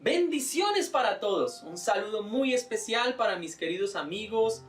Bendiciones para todos. Un saludo muy especial para mis queridos amigos,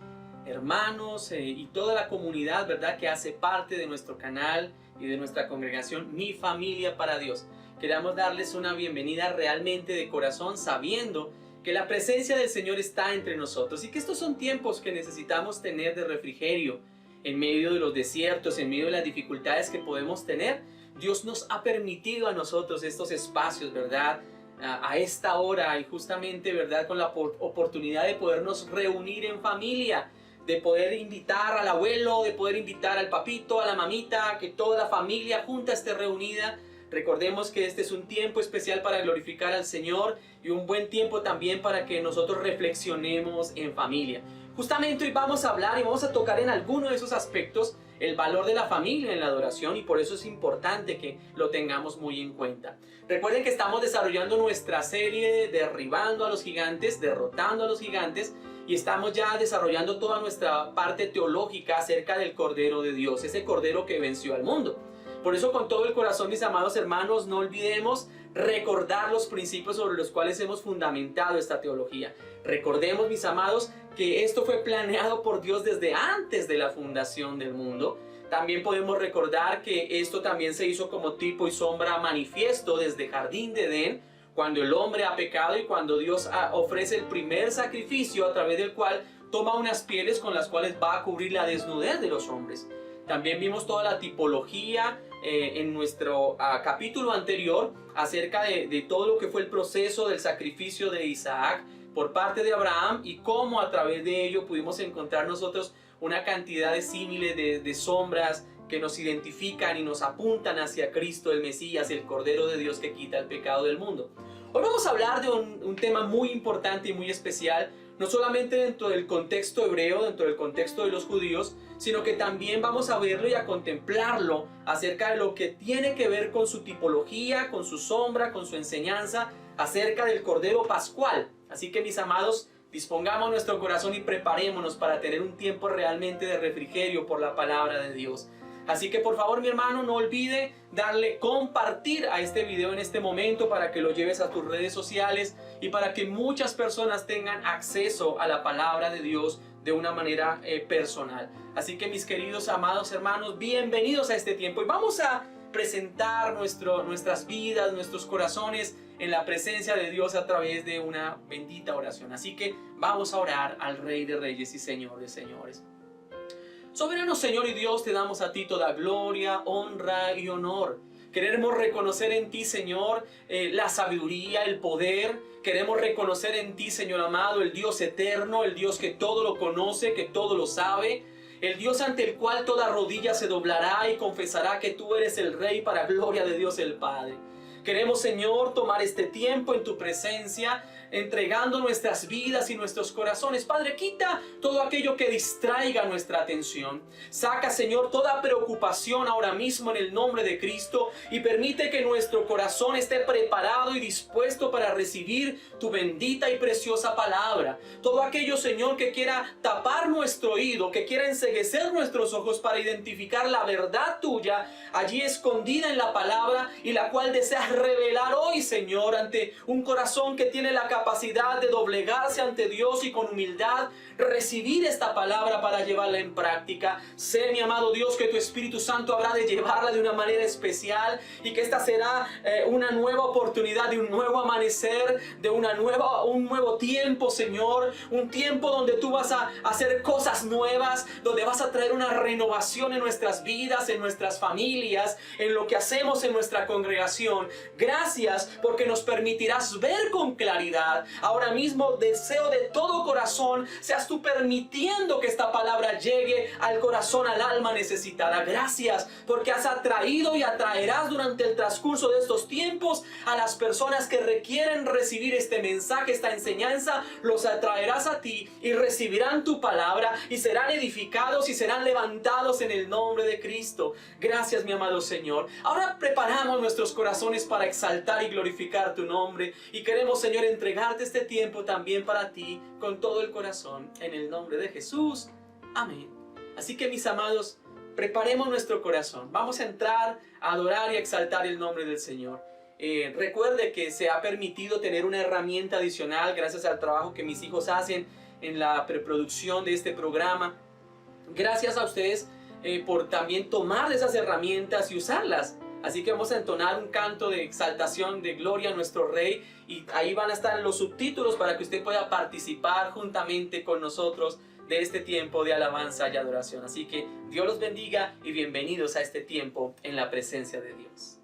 hermanos y toda la comunidad, ¿verdad?, que hace parte de nuestro canal y de nuestra congregación Mi Familia para Dios. Queremos darles una bienvenida realmente de corazón, sabiendo que la presencia del Señor está entre nosotros y que estos son tiempos que necesitamos tener de refrigerio en medio de los desiertos, en medio de las dificultades que podemos tener. Dios nos ha permitido a nosotros estos espacios, ¿verdad?, a esta hora, y justamente, ¿verdad?, con la oportunidad de podernos reunir en familia, de poder invitar al abuelo, de poder invitar al papito, a la mamita, que toda la familia junta esté reunida. Recordemos que este es un tiempo especial para glorificar al Señor y un buen tiempo también para que nosotros reflexionemos en familia. Justamente hoy vamos a hablar y vamos a tocar en alguno de esos aspectos el valor de la familia en la adoración, y por eso es importante que lo tengamos muy en cuenta. Recuerden que estamos desarrollando nuestra serie Derribando a los Gigantes, Derrotando a los Gigantes, y estamos ya desarrollando toda nuestra parte teológica acerca del Cordero de Dios, ese Cordero que venció al mundo. Por eso, con todo el corazón, mis amados hermanos, no olvidemos recordar los principios sobre los cuales hemos fundamentado esta teología. Recordemos, mis amados, que esto fue planeado por Dios desde antes de la fundación del mundo. También podemos recordar que esto también se hizo como tipo y sombra manifiesto desde Jardín de Edén, cuando el hombre ha pecado y cuando Dios ofrece el primer sacrificio a través del cual toma unas pieles con las cuales va a cubrir la desnudez de los hombres. También vimos toda la tipología en nuestro capítulo anterior acerca de todo lo que fue el proceso del sacrificio de Isaac por parte de Abraham, y cómo a través de ello pudimos encontrar nosotros una cantidad de símiles, de sombras que nos identifican y nos apuntan hacia Cristo, el Mesías, el Cordero de Dios que quita el pecado del mundo. Hoy vamos a hablar de un tema muy importante y muy especial, no solamente dentro del contexto hebreo, dentro del contexto de los judíos, sino que también vamos a verlo y a contemplarlo acerca de lo que tiene que ver con su tipología, con su sombra, con su enseñanza acerca del Cordero Pascual. Así que, mis amados, dispongamos nuestro corazón y preparémonos para tener un tiempo realmente de refrigerio por la palabra de Dios. Así que, por favor, mi hermano, no olvide darle compartir a este video en este momento para que lo lleves a tus redes sociales y para que muchas personas tengan acceso a la palabra de Dios de una manera personal. Así que, mis queridos amados hermanos, bienvenidos a este tiempo, y vamos a presentar nuestras vidas, nuestros corazones en la presencia de Dios a través de una bendita oración. Así que vamos a orar al Rey de Reyes y Señor de Señores. Soberano Señor y Dios, te damos a ti toda gloria, honra y honor. Queremos reconocer en ti, Señor, la sabiduría, el poder. Queremos reconocer en ti, Señor amado, el Dios eterno, el Dios que todo lo conoce, que todo lo sabe. El Dios ante el cual toda rodilla se doblará y confesará que tú eres el Rey, para gloria de Dios el Padre. Queremos, Señor, tomar este tiempo en tu presencia, entregando nuestras vidas y nuestros corazones. Padre, quita todo aquello que distraiga nuestra atención. Saca, Señor, toda preocupación ahora mismo en el nombre de Cristo, y permite que nuestro corazón esté preparado y dispuesto para recibir tu bendita y preciosa palabra. Todo aquello, Señor, que quiera tapar nuestro oído, que quiera enceguecer nuestros ojos para identificar la verdad tuya allí escondida en la palabra, y la cual deseas revelar hoy, Señor, ante un corazón que tiene la capacidad de doblegarse ante Dios y con humildad recibir esta palabra para llevarla en práctica. Sé, mi amado Dios, que tu Espíritu Santo habrá de llevarla de una manera especial, y que esta será una nueva oportunidad, de un nuevo amanecer, de un nuevo tiempo, Señor, un tiempo donde tú vas a hacer cosas nuevas, donde vas a traer una renovación en nuestras vidas, en nuestras familias, en lo que hacemos en nuestra congregación. Gracias porque nos permitirás ver con claridad. Ahora mismo deseo de todo corazón seas tú permitiendo que esta palabra llegue al corazón, al alma necesitada. Gracias porque has atraído y atraerás durante el transcurso de estos tiempos a las personas que requieren recibir este mensaje, esta enseñanza. Los atraerás a ti y recibirán tu palabra y serán edificados y serán levantados en el nombre de Cristo. Gracias, mi amado Señor. Ahora preparamos nuestros corazones para exaltar y glorificar tu nombre, y queremos, Señor, entregarte este tiempo también para ti con todo el corazón, en el nombre de Jesús. Amén. Así que, mis amados, preparemos nuestro corazón. Vamos a entrar a adorar y a exaltar el nombre del Señor. Recuerde que se ha permitido tener una herramienta adicional gracias al trabajo que mis hijos hacen en la preproducción de este programa. Gracias a ustedes por también tomar esas herramientas y usarlas. Así que vamos a entonar un canto de exaltación, de gloria a nuestro Rey, y ahí van a estar los subtítulos para que usted pueda participar juntamente con nosotros de este tiempo de alabanza y adoración. Así que Dios los bendiga y bienvenidos a este tiempo en la presencia de Dios.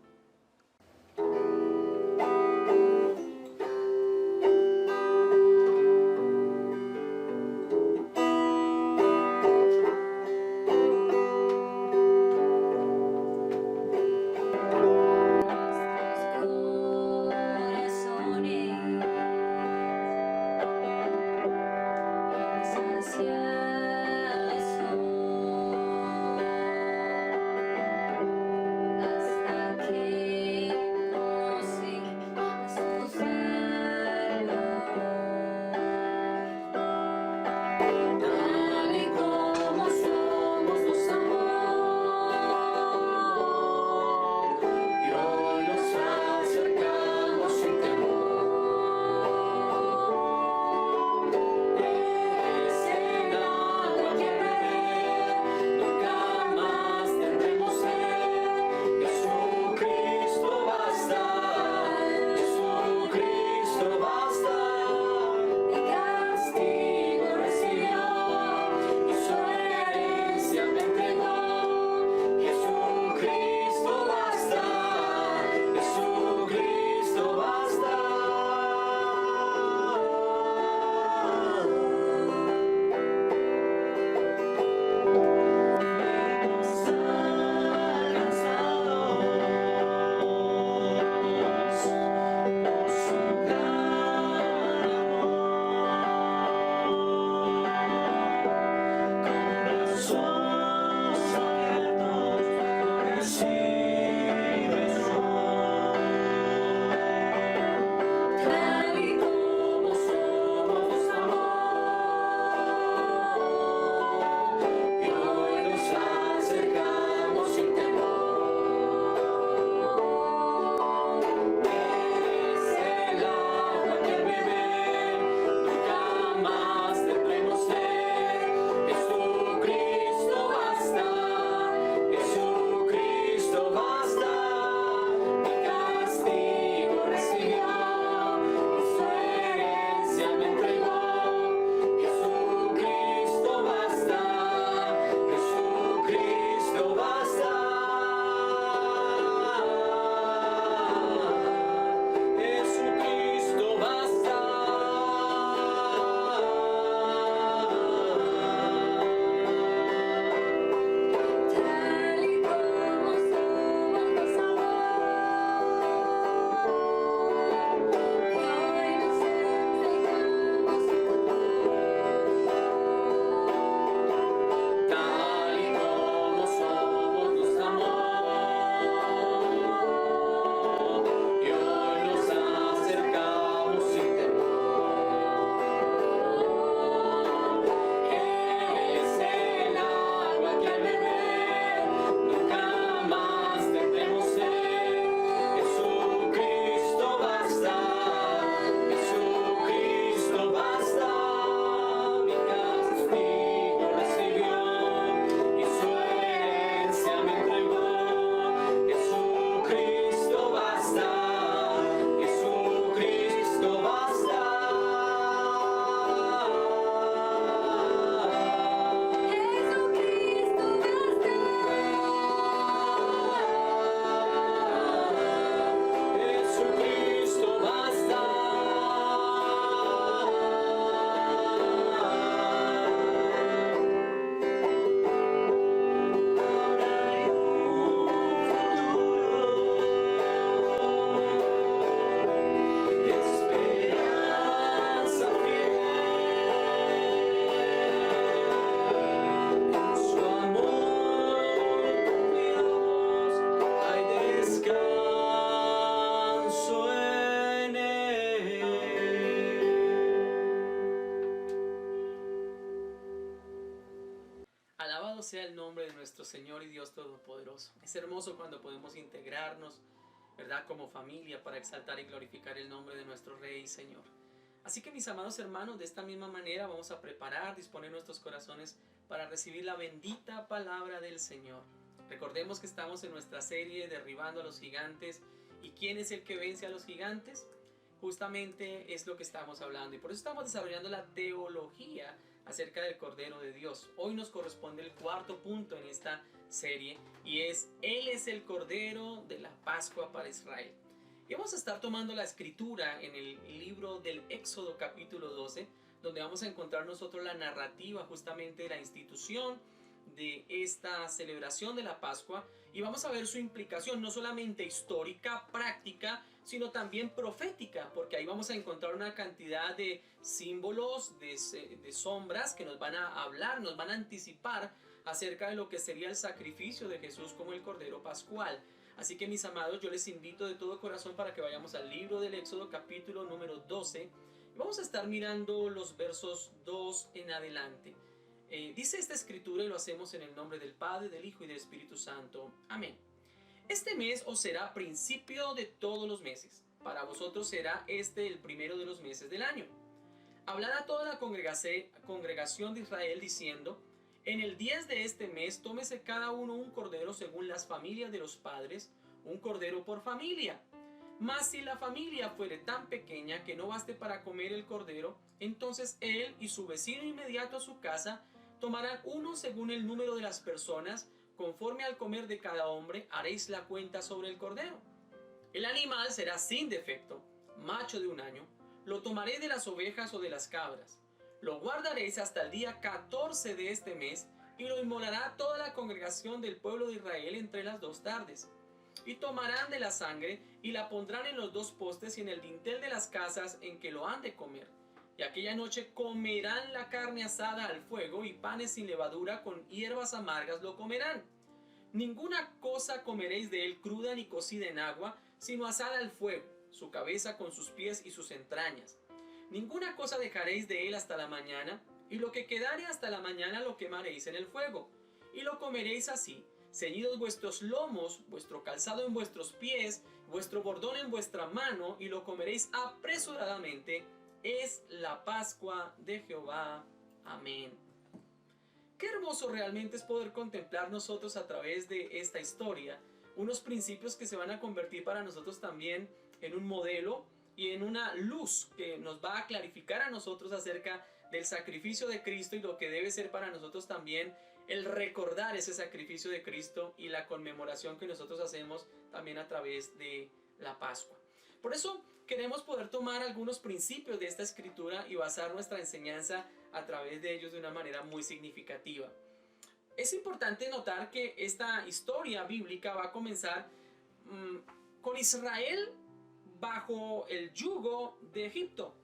Sea el nombre de nuestro Señor y Dios Todopoderoso. Es hermoso cuando podemos integrarnos ¿verdad? Como familia, para exaltar y glorificar el nombre de nuestro Rey y Señor. Así que mis amados hermanos, de esta misma manera vamos a preparar, disponer nuestros corazones para recibir la bendita palabra del Señor. Recordemos que estamos en nuestra serie Derribando a los Gigantes. ¿Y quién es el que vence a los gigantes? Justamente es lo que estamos hablando, y por eso estamos desarrollando la teología acerca del Cordero de Dios. Hoy nos corresponde el cuarto punto en esta serie, y es: Él es el Cordero de la Pascua para Israel. Y vamos a estar tomando la escritura en el libro del Éxodo capítulo 12, donde vamos a encontrar nosotros la narrativa justamente de la institución de esta celebración de la Pascua, y vamos a ver su implicación no solamente histórica, práctica, sino también profética, porque ahí vamos a encontrar una cantidad de símbolos, de sombras que nos van a hablar, nos van a anticipar acerca de lo que sería el sacrificio de Jesús como el Cordero Pascual. Así que mis amados, yo les invito de todo corazón para que vayamos al libro del Éxodo capítulo número 12, y vamos a estar mirando los versos 2 en adelante. Dice esta escritura, y lo hacemos en el nombre del Padre, del Hijo y del Espíritu Santo. Amén. Este mes os será principio de todos los meses. Para vosotros será este el primero de los meses del año. Hablad a toda la congregación de Israel diciendo: en el 10 de este mes tómese cada uno un cordero según las familias de los padres, un cordero por familia. Mas si la familia fuere tan pequeña que no baste para comer el cordero, entonces él y su vecino inmediato a su casa tomarán uno según el número de las personas, conforme al comer de cada hombre haréis la cuenta sobre el cordero. El animal será sin defecto, macho de un año, lo tomaréis de las ovejas o de las cabras. Lo guardaréis hasta el día 14 de este mes, y lo inmolará toda la congregación del pueblo de Israel entre las 2 tardes. Y tomarán de la sangre, y la pondrán en los 2 postes y en el dintel de las casas en que lo han de comer. Y aquella noche comerán la carne asada al fuego, y panes sin levadura con hierbas amargas lo comerán. Ninguna cosa comeréis de él cruda ni cocida en agua, sino asada al fuego, su cabeza con sus pies y sus entrañas. Ninguna cosa dejaréis de él hasta la mañana, y lo que quedare hasta la mañana lo quemaréis en el fuego. Y lo comeréis así: ceñidos vuestros lomos, vuestro calzado en vuestros pies, vuestro bordón en vuestra mano, y lo comeréis apresuradamente. Es la Pascua de Jehová. Amén. Qué hermoso realmente es poder contemplar nosotros a través de esta historia unos principios que se van a convertir para nosotros también en un modelo y en una luz que nos va a clarificar a nosotros acerca del sacrificio de Cristo, y lo que debe ser para nosotros también el recordar ese sacrificio de Cristo y la conmemoración que nosotros hacemos también a través de la Pascua. Por eso queremos poder tomar algunos principios de esta escritura y basar nuestra enseñanza a través de ellos de una manera muy significativa. Es importante notar que esta historia bíblica va a comenzar con Israel bajo el yugo de Egipto.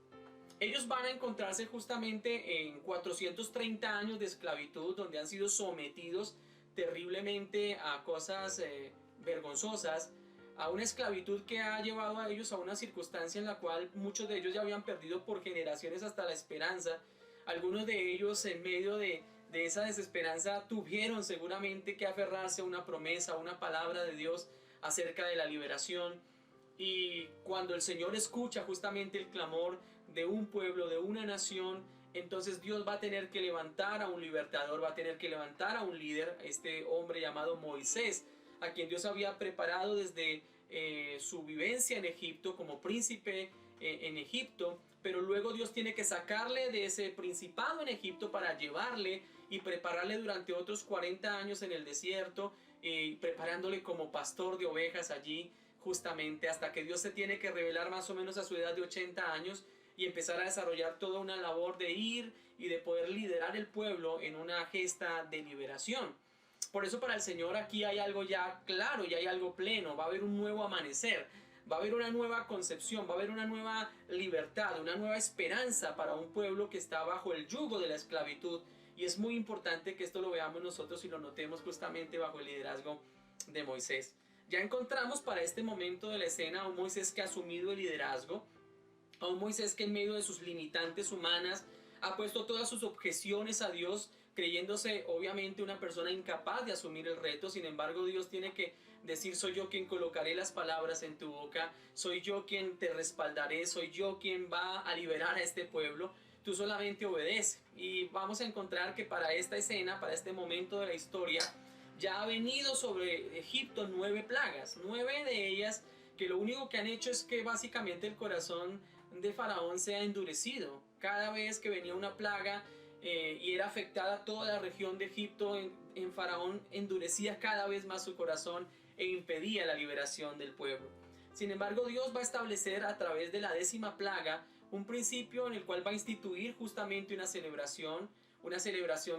Ellos van a encontrarse justamente en 430 años de esclavitud, donde han sido sometidos terriblemente a cosas vergonzosas, a una esclavitud que ha llevado a ellos a una circunstancia en la cual muchos de ellos ya habían perdido por generaciones hasta la esperanza. Algunos de ellos, en medio de esa desesperanza, tuvieron seguramente que aferrarse a una promesa, a una palabra de Dios acerca de la liberación. Y cuando el Señor escucha justamente el clamor de un pueblo, de una nación, entonces Dios va a tener que levantar a un libertador, va a tener que levantar a un líder, este hombre llamado Moisés, a quien Dios había preparado desde su vivencia en Egipto como príncipe en Egipto, pero luego Dios tiene que sacarle de ese principado en Egipto para llevarle y prepararle durante otros 40 años en el desierto, preparándole como pastor de ovejas allí, justamente hasta que Dios se tiene que revelar más o menos a su edad de 80 años y empezar a desarrollar toda una labor de ir y de poder liderar el pueblo en una gesta de liberación. Por eso para el Señor aquí hay algo ya claro y hay algo pleno. Va a haber un nuevo amanecer, va a haber una nueva concepción, va a haber una nueva libertad, una nueva esperanza para un pueblo que está bajo el yugo de la esclavitud. Y es muy importante que esto lo veamos nosotros y lo notemos justamente bajo el liderazgo de Moisés. Ya encontramos para este momento de la escena a un Moisés que ha asumido el liderazgo, a un Moisés que en medio de sus limitantes humanas ha puesto todas sus objeciones a Dios, creyéndose obviamente una persona incapaz de asumir el reto. Sin embargo, Dios tiene que decir: soy yo quien colocaré las palabras en tu boca, soy yo quien te respaldaré, soy yo quien va a liberar a este pueblo. Tú solamente obedece. Y vamos a encontrar que para esta escena, para este momento de la historia, ya ha venido sobre Egipto 9 plagas, 9 de ellas que lo único que han hecho es que básicamente el corazón de Faraón se ha endurecido. Cada vez que venía una plaga y era afectada toda la región de Egipto, en Faraón endurecía cada vez más su corazón e impedía la liberación del pueblo. Sin embargo, Dios va a establecer a través de la 10ª plaga un principio en el cual va a instituir justamente una celebración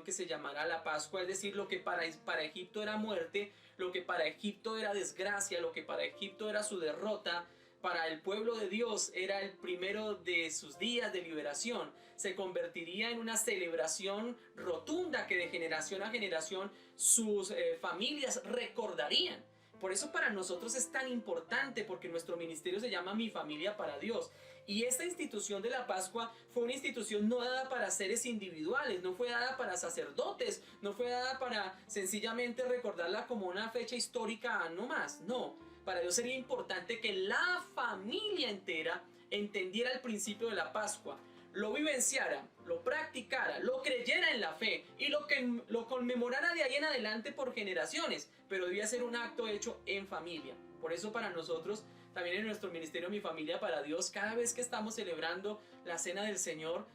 que se llamará la Pascua. Es decir, lo que para Egipto era muerte, lo que para Egipto era desgracia, lo que para Egipto era su derrota, para el pueblo de Dios era el primero de sus días de liberación. Se convertiría en una celebración rotunda que de generación a generación sus familias recordarían. Por eso para nosotros es tan importante, porque nuestro ministerio se llama Mi Familia para Dios. Y esta institución de la Pascua fue una institución no dada para seres individuales, no fue dada para sacerdotes, no fue dada para sencillamente recordarla como una fecha histórica no más. No, para Dios sería importante que la familia entera entendiera el principio de la Pascua, lo vivenciara, lo practicara, lo creyera en la fe y lo conmemorara de ahí en adelante por generaciones, pero debía ser un acto hecho en familia. Por eso para nosotros, también en nuestro ministerio Mi Familia para Dios, cada vez que estamos celebrando la Cena del Señor,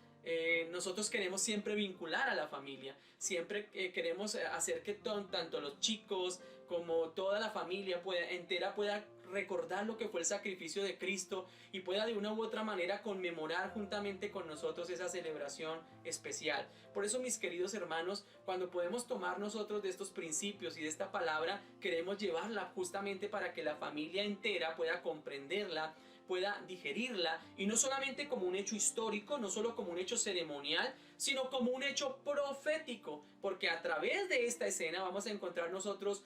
nosotros queremos siempre vincular a la familia, siempre queremos hacer que tanto los chicos como toda la familia entera pueda recordar lo que fue el sacrificio de Cristo y pueda de una u otra manera conmemorar juntamente con nosotros esa celebración especial. Por eso, mis queridos hermanos, cuando podemos tomar nosotros de estos principios y de esta palabra, queremos llevarla justamente para que la familia entera pueda comprenderla, pueda digerirla, y no solamente como un hecho histórico, no solo como un hecho ceremonial, sino como un hecho profético, porque a través de esta escena vamos a encontrar nosotros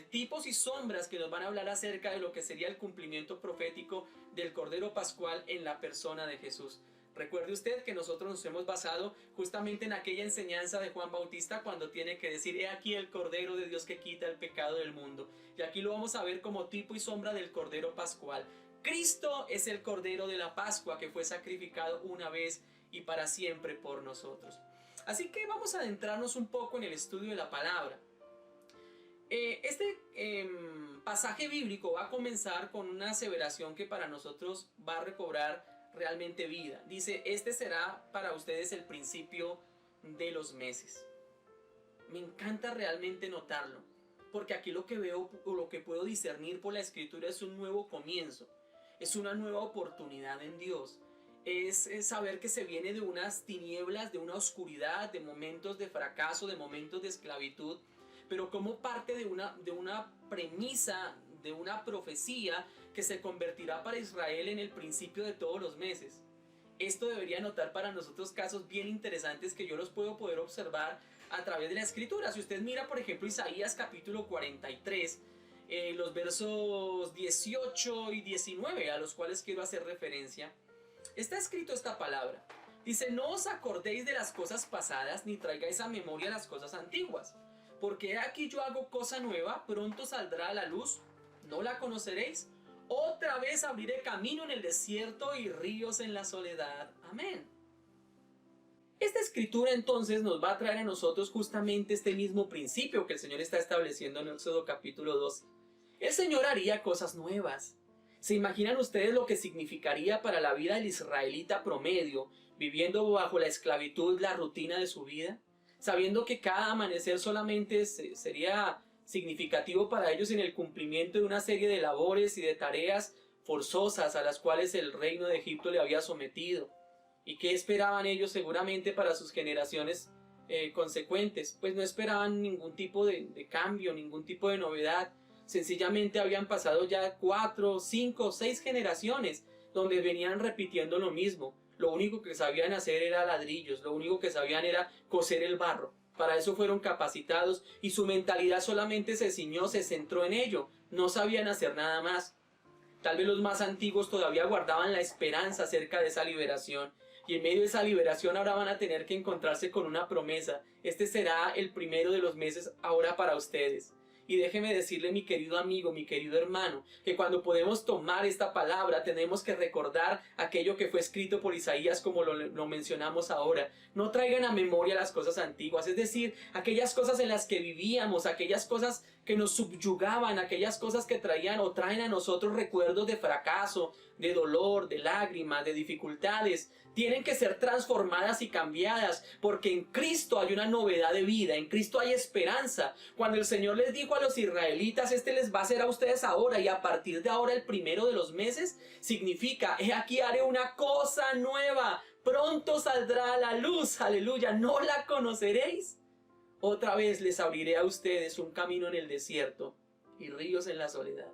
tipos y sombras que nos van a hablar acerca de lo que sería el cumplimiento profético del Cordero Pascual en la persona de Jesús. Recuerde usted que nosotros nos hemos basado justamente en aquella enseñanza de Juan Bautista cuando tiene que decir: he aquí el Cordero de Dios que quita el pecado del mundo. Y aquí lo vamos a ver como tipo y sombra del Cordero Pascual. Cristo es el Cordero de la Pascua que fue sacrificado una vez y para siempre por nosotros. Así que vamos a adentrarnos un poco en el estudio de la palabra. Este pasaje bíblico va a comenzar con una aseveración que para nosotros va a recobrar realmente vida. Dice: este será para ustedes el principio de los meses. Me encanta realmente notarlo, porque aquí lo que veo o lo que puedo discernir por la escritura es un nuevo comienzo, es una nueva oportunidad en Dios. Es saber que se viene de unas tinieblas, de una oscuridad, de momentos de fracaso, de momentos de esclavitud, pero como parte de una premisa, de una profecía que se convertirá para Israel en el principio de todos los meses. Esto debería notar para nosotros casos bien interesantes que yo los puedo poder observar a través de la escritura. Si usted mira, por ejemplo, Isaías capítulo 43, los versos 18 y 19, a los cuales quiero hacer referencia, está escrito esta palabra. Dice: no os acordéis de las cosas pasadas, ni traigáis a memoria las cosas antiguas. Porque aquí yo hago cosa nueva, pronto saldrá a la luz, ¿no la conoceréis? Otra vez abriré camino en el desierto y ríos en la soledad. Amén. Esta escritura entonces nos va a traer a nosotros justamente este mismo principio que el Señor está estableciendo en Éxodo capítulo 12. El Señor haría cosas nuevas. ¿Se imaginan ustedes lo que significaría para la vida del israelita promedio, viviendo bajo la esclavitud, la rutina de su vida? Sabiendo que cada amanecer solamente sería significativo para ellos en el cumplimiento de una serie de labores y de tareas forzosas a las cuales el reino de Egipto le había sometido. ¿Y qué esperaban ellos seguramente para sus generaciones consecuentes? Pues no esperaban ningún tipo de cambio, ningún tipo de novedad. Sencillamente habían pasado ya 4, 5, 6 generaciones donde venían repitiendo lo mismo. Lo único que sabían hacer era ladrillos, lo único que sabían era coser el barro. Para eso fueron capacitados y su mentalidad solamente se ciñó, se centró en ello. No sabían hacer nada más. Tal vez los más antiguos todavía guardaban la esperanza acerca de esa liberación, Y en medio de esa liberación ahora van a tener que encontrarse con una promesa. Este será el primero de los meses ahora para ustedes. Y déjeme decirle, mi querido amigo, mi querido hermano, que cuando podemos tomar esta palabra tenemos que recordar aquello que fue escrito por Isaías, como lo mencionamos ahora. No traigan a memoria las cosas antiguas, es decir, aquellas cosas en las que vivíamos, aquellas cosas que nos subyugaban, aquellas cosas que traían o traen a nosotros recuerdos de fracaso, de dolor, de lágrimas, de dificultades. Tienen que ser transformadas y cambiadas, porque en Cristo hay una novedad de vida, en Cristo hay esperanza. Cuando el Señor les dijo a los israelitas, este les va a hacer a ustedes ahora, y a partir de ahora el primero de los meses, significa, he aquí haré una cosa nueva, pronto saldrá a la luz, aleluya, no la conoceréis. Otra vez les abriré a ustedes un camino en el desierto y ríos en la soledad.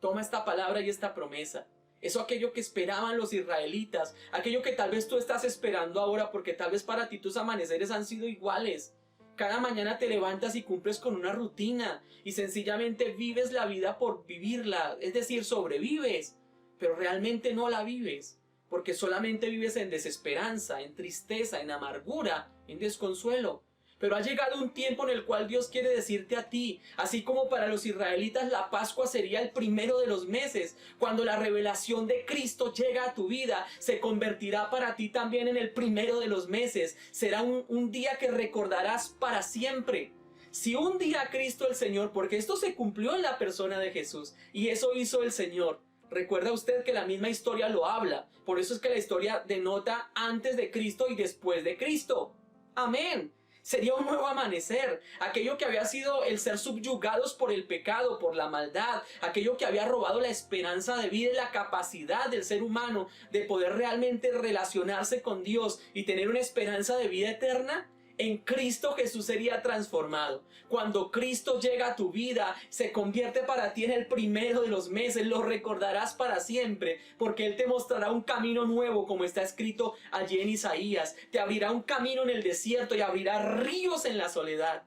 Toma esta palabra y esta promesa. Eso aquello que esperaban los israelitas, aquello que tal vez tú estás esperando ahora, porque tal vez para ti tus amaneceres han sido iguales. Cada mañana te levantas y cumples con una rutina y sencillamente vives la vida por vivirla, es decir, sobrevives, pero realmente no la vives, porque solamente vives en desesperanza, en tristeza, en amargura, en desconsuelo. Pero ha llegado un tiempo en el cual Dios quiere decirte a ti, así como para los israelitas la Pascua sería el primero de los meses, cuando la revelación de Cristo llega a tu vida, se convertirá para ti también en el primero de los meses. Será un día que recordarás para siempre. Si un día Cristo el Señor, porque esto se cumplió en la persona de Jesús, y eso hizo el Señor. Recuerda usted que la misma historia lo habla, por eso es que la historia denota antes de Cristo y después de Cristo. Amén. Sería un nuevo amanecer, aquello que había sido el ser subyugados por el pecado, por la maldad, aquello que había robado la esperanza de vida y la capacidad del ser humano de poder realmente relacionarse con Dios y tener una esperanza de vida eterna. En Cristo Jesús sería transformado. Cuando Cristo llega a tu vida, se convierte para ti en el primero de los meses. Lo recordarás para siempre, porque Él te mostrará un camino nuevo, como está escrito allí en Isaías. Te abrirá un camino en el desierto y abrirá ríos en la soledad.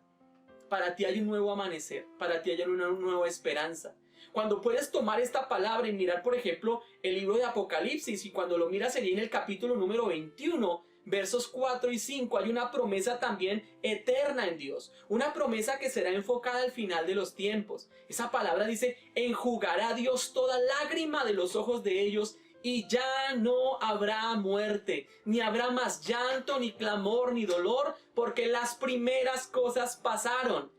Para ti hay un nuevo amanecer, para ti hay una nueva esperanza. Cuando puedes tomar esta palabra y mirar, por ejemplo, el libro de Apocalipsis, y cuando lo miras allí en el capítulo número 21, versos 4 y 5, hay una promesa también eterna en Dios. Una promesa que será enfocada al final de los tiempos. Esa palabra dice, enjugará Dios toda lágrima de los ojos de ellos, y ya no habrá muerte, ni habrá más llanto, ni clamor, ni dolor, porque las primeras cosas pasaron.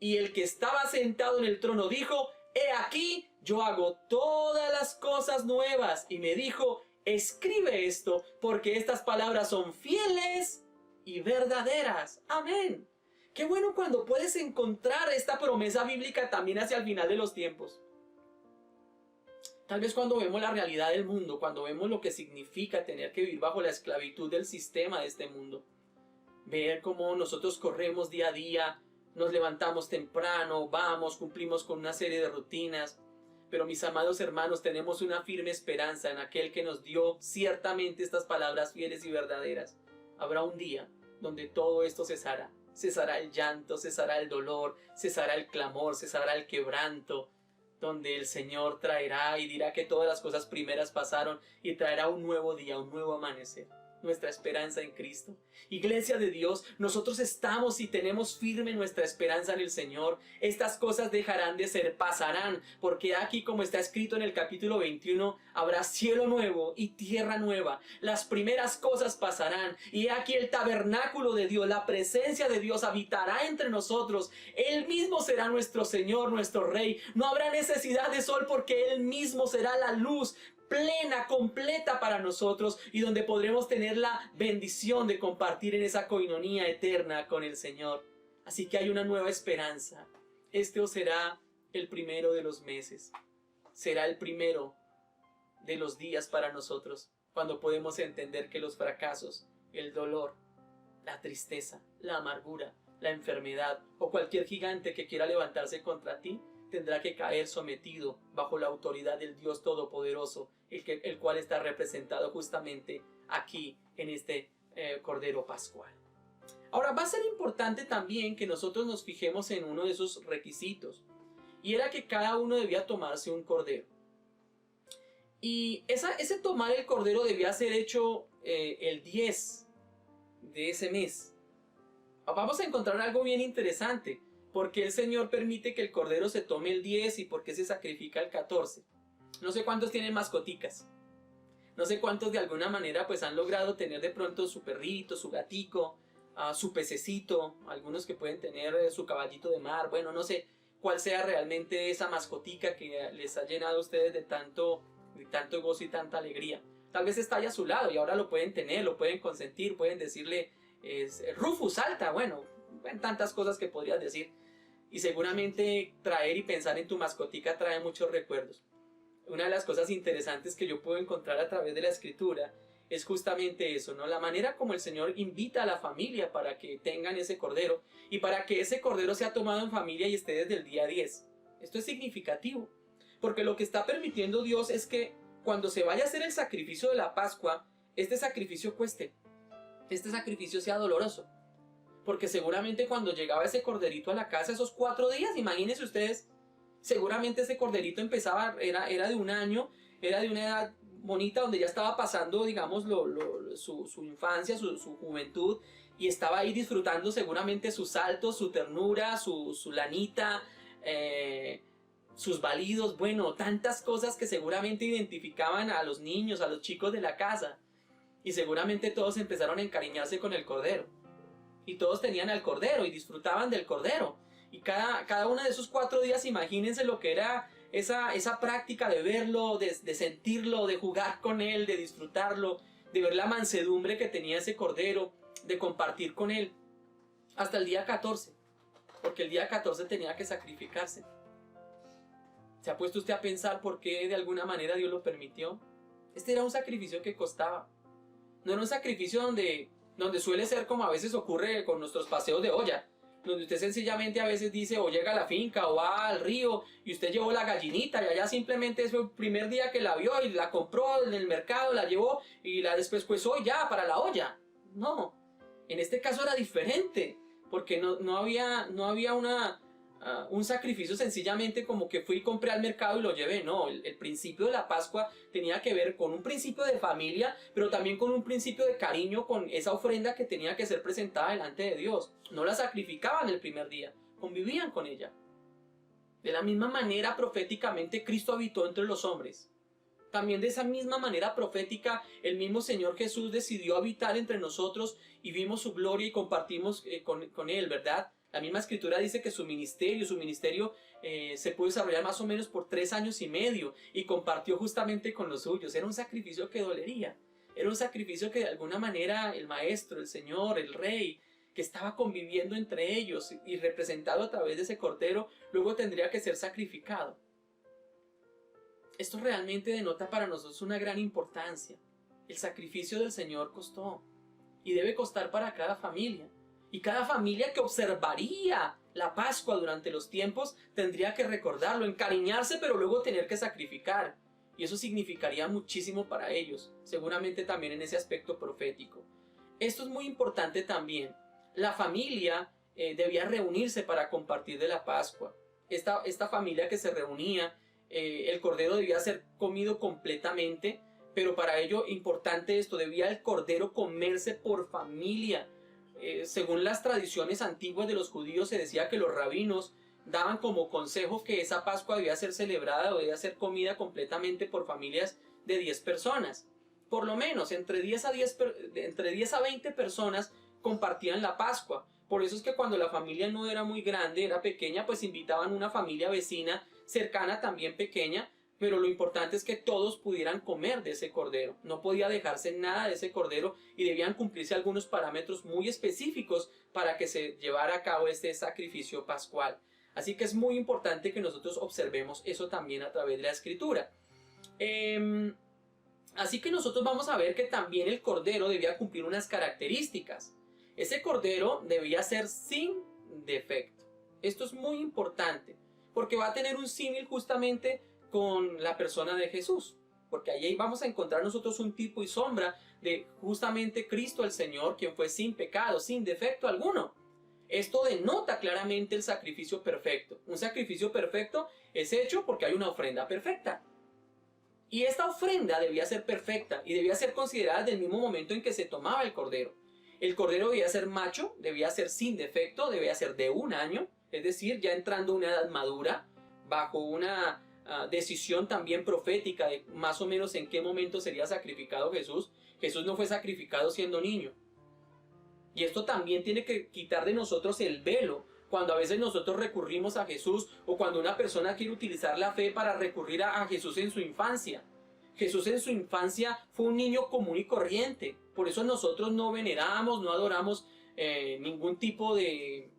Y el que estaba sentado en el trono dijo, he aquí, yo hago todas las cosas nuevas. Y me dijo, escribe esto, porque estas palabras son fieles y verdaderas. Amén. Qué bueno cuando puedes encontrar esta promesa bíblica también hacia el final de los tiempos. Tal vez cuando vemos la realidad del mundo, cuando vemos lo que significa tener que vivir bajo la esclavitud del sistema de este mundo, ver cómo nosotros corremos día a día, nos levantamos temprano, vamos, cumplimos con una serie de rutinas. Pero mis amados hermanos, tenemos una firme esperanza en aquel que nos dio ciertamente estas palabras fieles y verdaderas. Habrá un día donde todo esto cesará. Cesará el llanto, cesará el dolor, cesará el clamor, cesará el quebranto, donde el Señor traerá y dirá que todas las cosas primeras pasaron y traerá un nuevo día, un nuevo amanecer. Nuestra esperanza en Cristo. Iglesia de Dios, nosotros estamos y tenemos firme nuestra esperanza en el Señor. Estas cosas dejarán de ser, pasarán, porque aquí, como está escrito en el capítulo 21, habrá cielo nuevo y tierra nueva. Las primeras cosas pasarán, y aquí el tabernáculo de Dios, la presencia de Dios habitará entre nosotros. Él mismo será nuestro Señor, nuestro Rey. No habrá necesidad de sol, porque Él mismo será la luz plena, completa para nosotros, y donde podremos tener la bendición de compartir en esa coinonía eterna con el Señor. Así que hay una nueva esperanza. Este os será el primero de los meses. Será el primero de los días para nosotros, cuando podemos entender que los fracasos, el dolor, la tristeza, la amargura, la enfermedad o cualquier gigante que quiera levantarse contra ti, tendrá que caer sometido bajo la autoridad del Dios Todopoderoso, el cual está representado justamente aquí en este Cordero Pascual. Ahora, va a ser importante también que nosotros nos fijemos en uno de esos requisitos, y era que cada uno debía tomarse un cordero. Y ese tomar el cordero debía ser hecho el 10 de ese mes, vamos a encontrar algo bien interesante. ¿Por qué el Señor permite que el cordero se tome el 10 y por qué se sacrifica el 14? No sé cuántos tienen mascoticas. No sé cuántos de alguna manera pues han logrado tener de pronto su perrito, su gatico, su pececito, algunos que pueden tener su caballito de mar. Bueno, no sé cuál sea realmente esa mascotica que les ha llenado a ustedes de tanto gozo y tanta alegría. Tal vez está ahí a su lado y ahora lo pueden tener, lo pueden consentir, pueden decirle Rufus, salta, bueno, tantas cosas que podrías decir. Y seguramente traer y pensar en tu mascotica trae muchos recuerdos. Una de las cosas interesantes que yo puedo encontrar a través de la escritura es justamente eso, ¿no? La manera como el Señor invita a la familia para que tengan ese cordero y para que ese cordero sea tomado en familia y esté desde el día 10. Esto es significativo, porque lo que está permitiendo Dios es que cuando se vaya a hacer el sacrificio de la Pascua, este sacrificio cueste, este sacrificio sea doloroso. Porque seguramente cuando llegaba ese corderito a la casa, esos 4 días, imagínense ustedes, seguramente ese corderito empezaba, era de un año, era de una edad bonita donde ya estaba pasando, digamos, su infancia, su juventud, y estaba ahí disfrutando seguramente sus saltos, su ternura, su lanita, sus balidos, bueno, tantas cosas que seguramente identificaban a los niños, a los chicos de la casa, y seguramente todos empezaron a encariñarse con el cordero, y todos tenían al cordero y disfrutaban del cordero. Y cada uno de esos 4 días, imagínense lo que era esa práctica de verlo, de sentirlo, de jugar con él, de disfrutarlo, de ver la mansedumbre que tenía ese cordero, de compartir con él, hasta el día 14, porque el día 14 tenía que sacrificarse. ¿Se ha puesto usted a pensar por qué de alguna manera Dios lo permitió? Este era un sacrificio que costaba. No era un sacrificio donde suele ser como a veces ocurre con nuestros paseos de olla, donde usted sencillamente a veces dice o llega a la finca o va al río y usted llevó la gallinita y allá simplemente es el primer día que la vio y la compró en el mercado, la llevó y la después pues hoy ya para la olla. No, en este caso era diferente porque no había un sacrificio sencillamente como que fui y compré al mercado y lo llevé. No, el principio de la Pascua tenía que ver con un principio de familia, pero también con un principio de cariño, con esa ofrenda que tenía que ser presentada delante de Dios. No la sacrificaban el primer día, convivían con ella. De la misma manera proféticamente Cristo habitó entre los hombres. También de esa misma manera profética el mismo Señor Jesús decidió habitar entre nosotros y vimos su gloria y compartimos con Él, ¿verdad? La misma escritura dice que su ministerio se pudo desarrollar más o menos por 3 años y medio y compartió justamente con los suyos. Era un sacrificio que dolería. Era un sacrificio que de alguna manera el Maestro, el Señor, el Rey, que estaba conviviendo entre ellos y representado a través de ese cordero, luego tendría que ser sacrificado. Esto realmente denota para nosotros una gran importancia. El sacrificio del Señor costó y debe costar para cada familia. Y cada familia que observaría la Pascua durante los tiempos tendría que recordarlo, encariñarse, pero luego tener que sacrificar. Y eso significaría muchísimo para ellos, seguramente también en ese aspecto profético. Esto es muy importante también. La familia debía reunirse para compartir de la Pascua. Esta familia que se reunía, el cordero debía ser comido completamente, pero para ello importante esto, debía el cordero comerse por familia. Según las tradiciones antiguas de los judíos se decía que los rabinos daban como consejo que esa Pascua debía ser celebrada o debía ser comida completamente por familias de 10 personas. Por lo menos entre 10 a 20 personas compartían la Pascua. Por eso es que cuando la familia no era muy grande, era pequeña, pues invitaban una familia vecina cercana también pequeña, pero lo importante es que todos pudieran comer de ese cordero. No podía dejarse nada de ese cordero y debían cumplirse algunos parámetros muy específicos para que se llevara a cabo este sacrificio pascual. Así que es muy importante que nosotros observemos eso también a través de la Escritura. Así que nosotros vamos a ver que también el cordero debía cumplir unas características. Ese cordero debía ser sin defecto. Esto es muy importante porque va a tener un símil justamente con la persona de Jesús, porque ahí vamos a encontrar nosotros un tipo y sombra de justamente Cristo el Señor, quien fue sin pecado, sin defecto alguno. Esto denota claramente el sacrificio perfecto. Un sacrificio perfecto es hecho porque hay una ofrenda perfecta. Y esta ofrenda debía ser perfecta y debía ser considerada desde el mismo momento en que se tomaba el cordero. El cordero debía ser macho, debía ser sin defecto, debía ser de 1 año, es decir, ya entrando a una edad madura, bajo una decisión también profética de más o menos en qué momento sería sacrificado Jesús. Jesús no fue sacrificado siendo niño. Y esto también tiene que quitar de nosotros el velo cuando a veces nosotros recurrimos a Jesús, o cuando una persona quiere utilizar la fe para recurrir a Jesús en su infancia. Jesús en su infancia fue un niño común y corriente. Por eso nosotros no veneramos, no adoramos ningún tipo de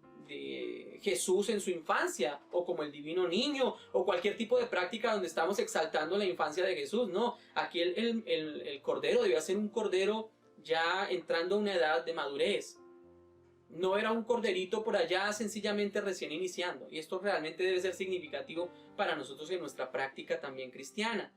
Jesús en su infancia, o como el divino niño, o cualquier tipo de práctica donde estamos exaltando la infancia de Jesús. No, aquí el cordero debía ser un cordero ya entrando a una edad de madurez. No era un corderito por allá sencillamente recién iniciando. Y esto realmente debe ser significativo para nosotros en nuestra práctica también cristiana.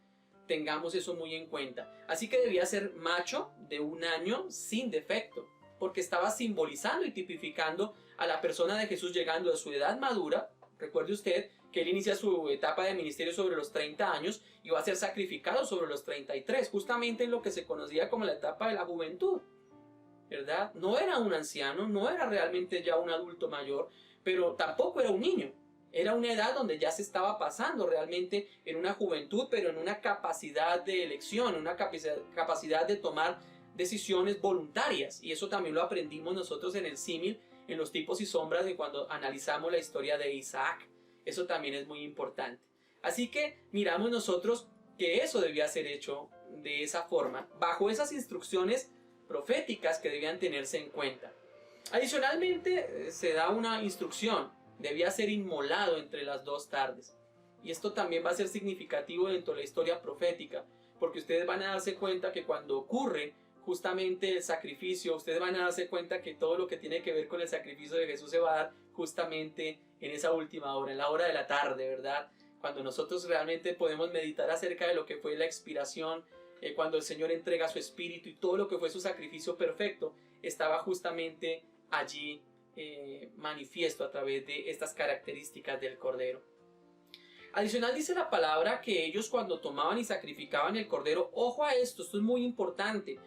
Tengamos eso muy en cuenta. Así que debía ser macho de 1 año sin defecto, porque estaba simbolizando y tipificando a la persona de Jesús llegando a su edad madura. Recuerde usted que él inicia su etapa de ministerio sobre los 30 años y va a ser sacrificado sobre los 33, justamente en lo que se conocía como la etapa de la juventud, ¿verdad? No era un anciano, no era realmente ya un adulto mayor, pero tampoco era un niño. Era una edad donde ya se estaba pasando realmente en una juventud, pero en una capacidad de elección, una capacidad de tomar decisiones voluntarias. Y eso también lo aprendimos nosotros en el símil, en los tipos y sombras, de cuando analizamos la historia de Isaac. Eso también es muy importante. Así que miramos nosotros que eso debía ser hecho de esa forma, bajo esas instrucciones proféticas que debían tenerse en cuenta. Adicionalmente, se da una instrucción: debía ser inmolado entre las 2 tardes. Y esto también va a ser significativo dentro de la historia profética, porque ustedes van a darse cuenta que cuando ocurre justamente el sacrificio, ustedes van a darse cuenta que todo lo que tiene que ver con el sacrificio de Jesús se va a dar justamente en esa última hora, en la hora de la tarde, ¿verdad? Cuando nosotros realmente podemos meditar acerca de lo que fue la expiración, cuando el Señor entrega su espíritu y todo lo que fue su sacrificio perfecto, estaba justamente allí manifiesto a través de estas características del cordero. Adicional dice la palabra que ellos, cuando tomaban y sacrificaban el cordero, ojo a esto es muy importante,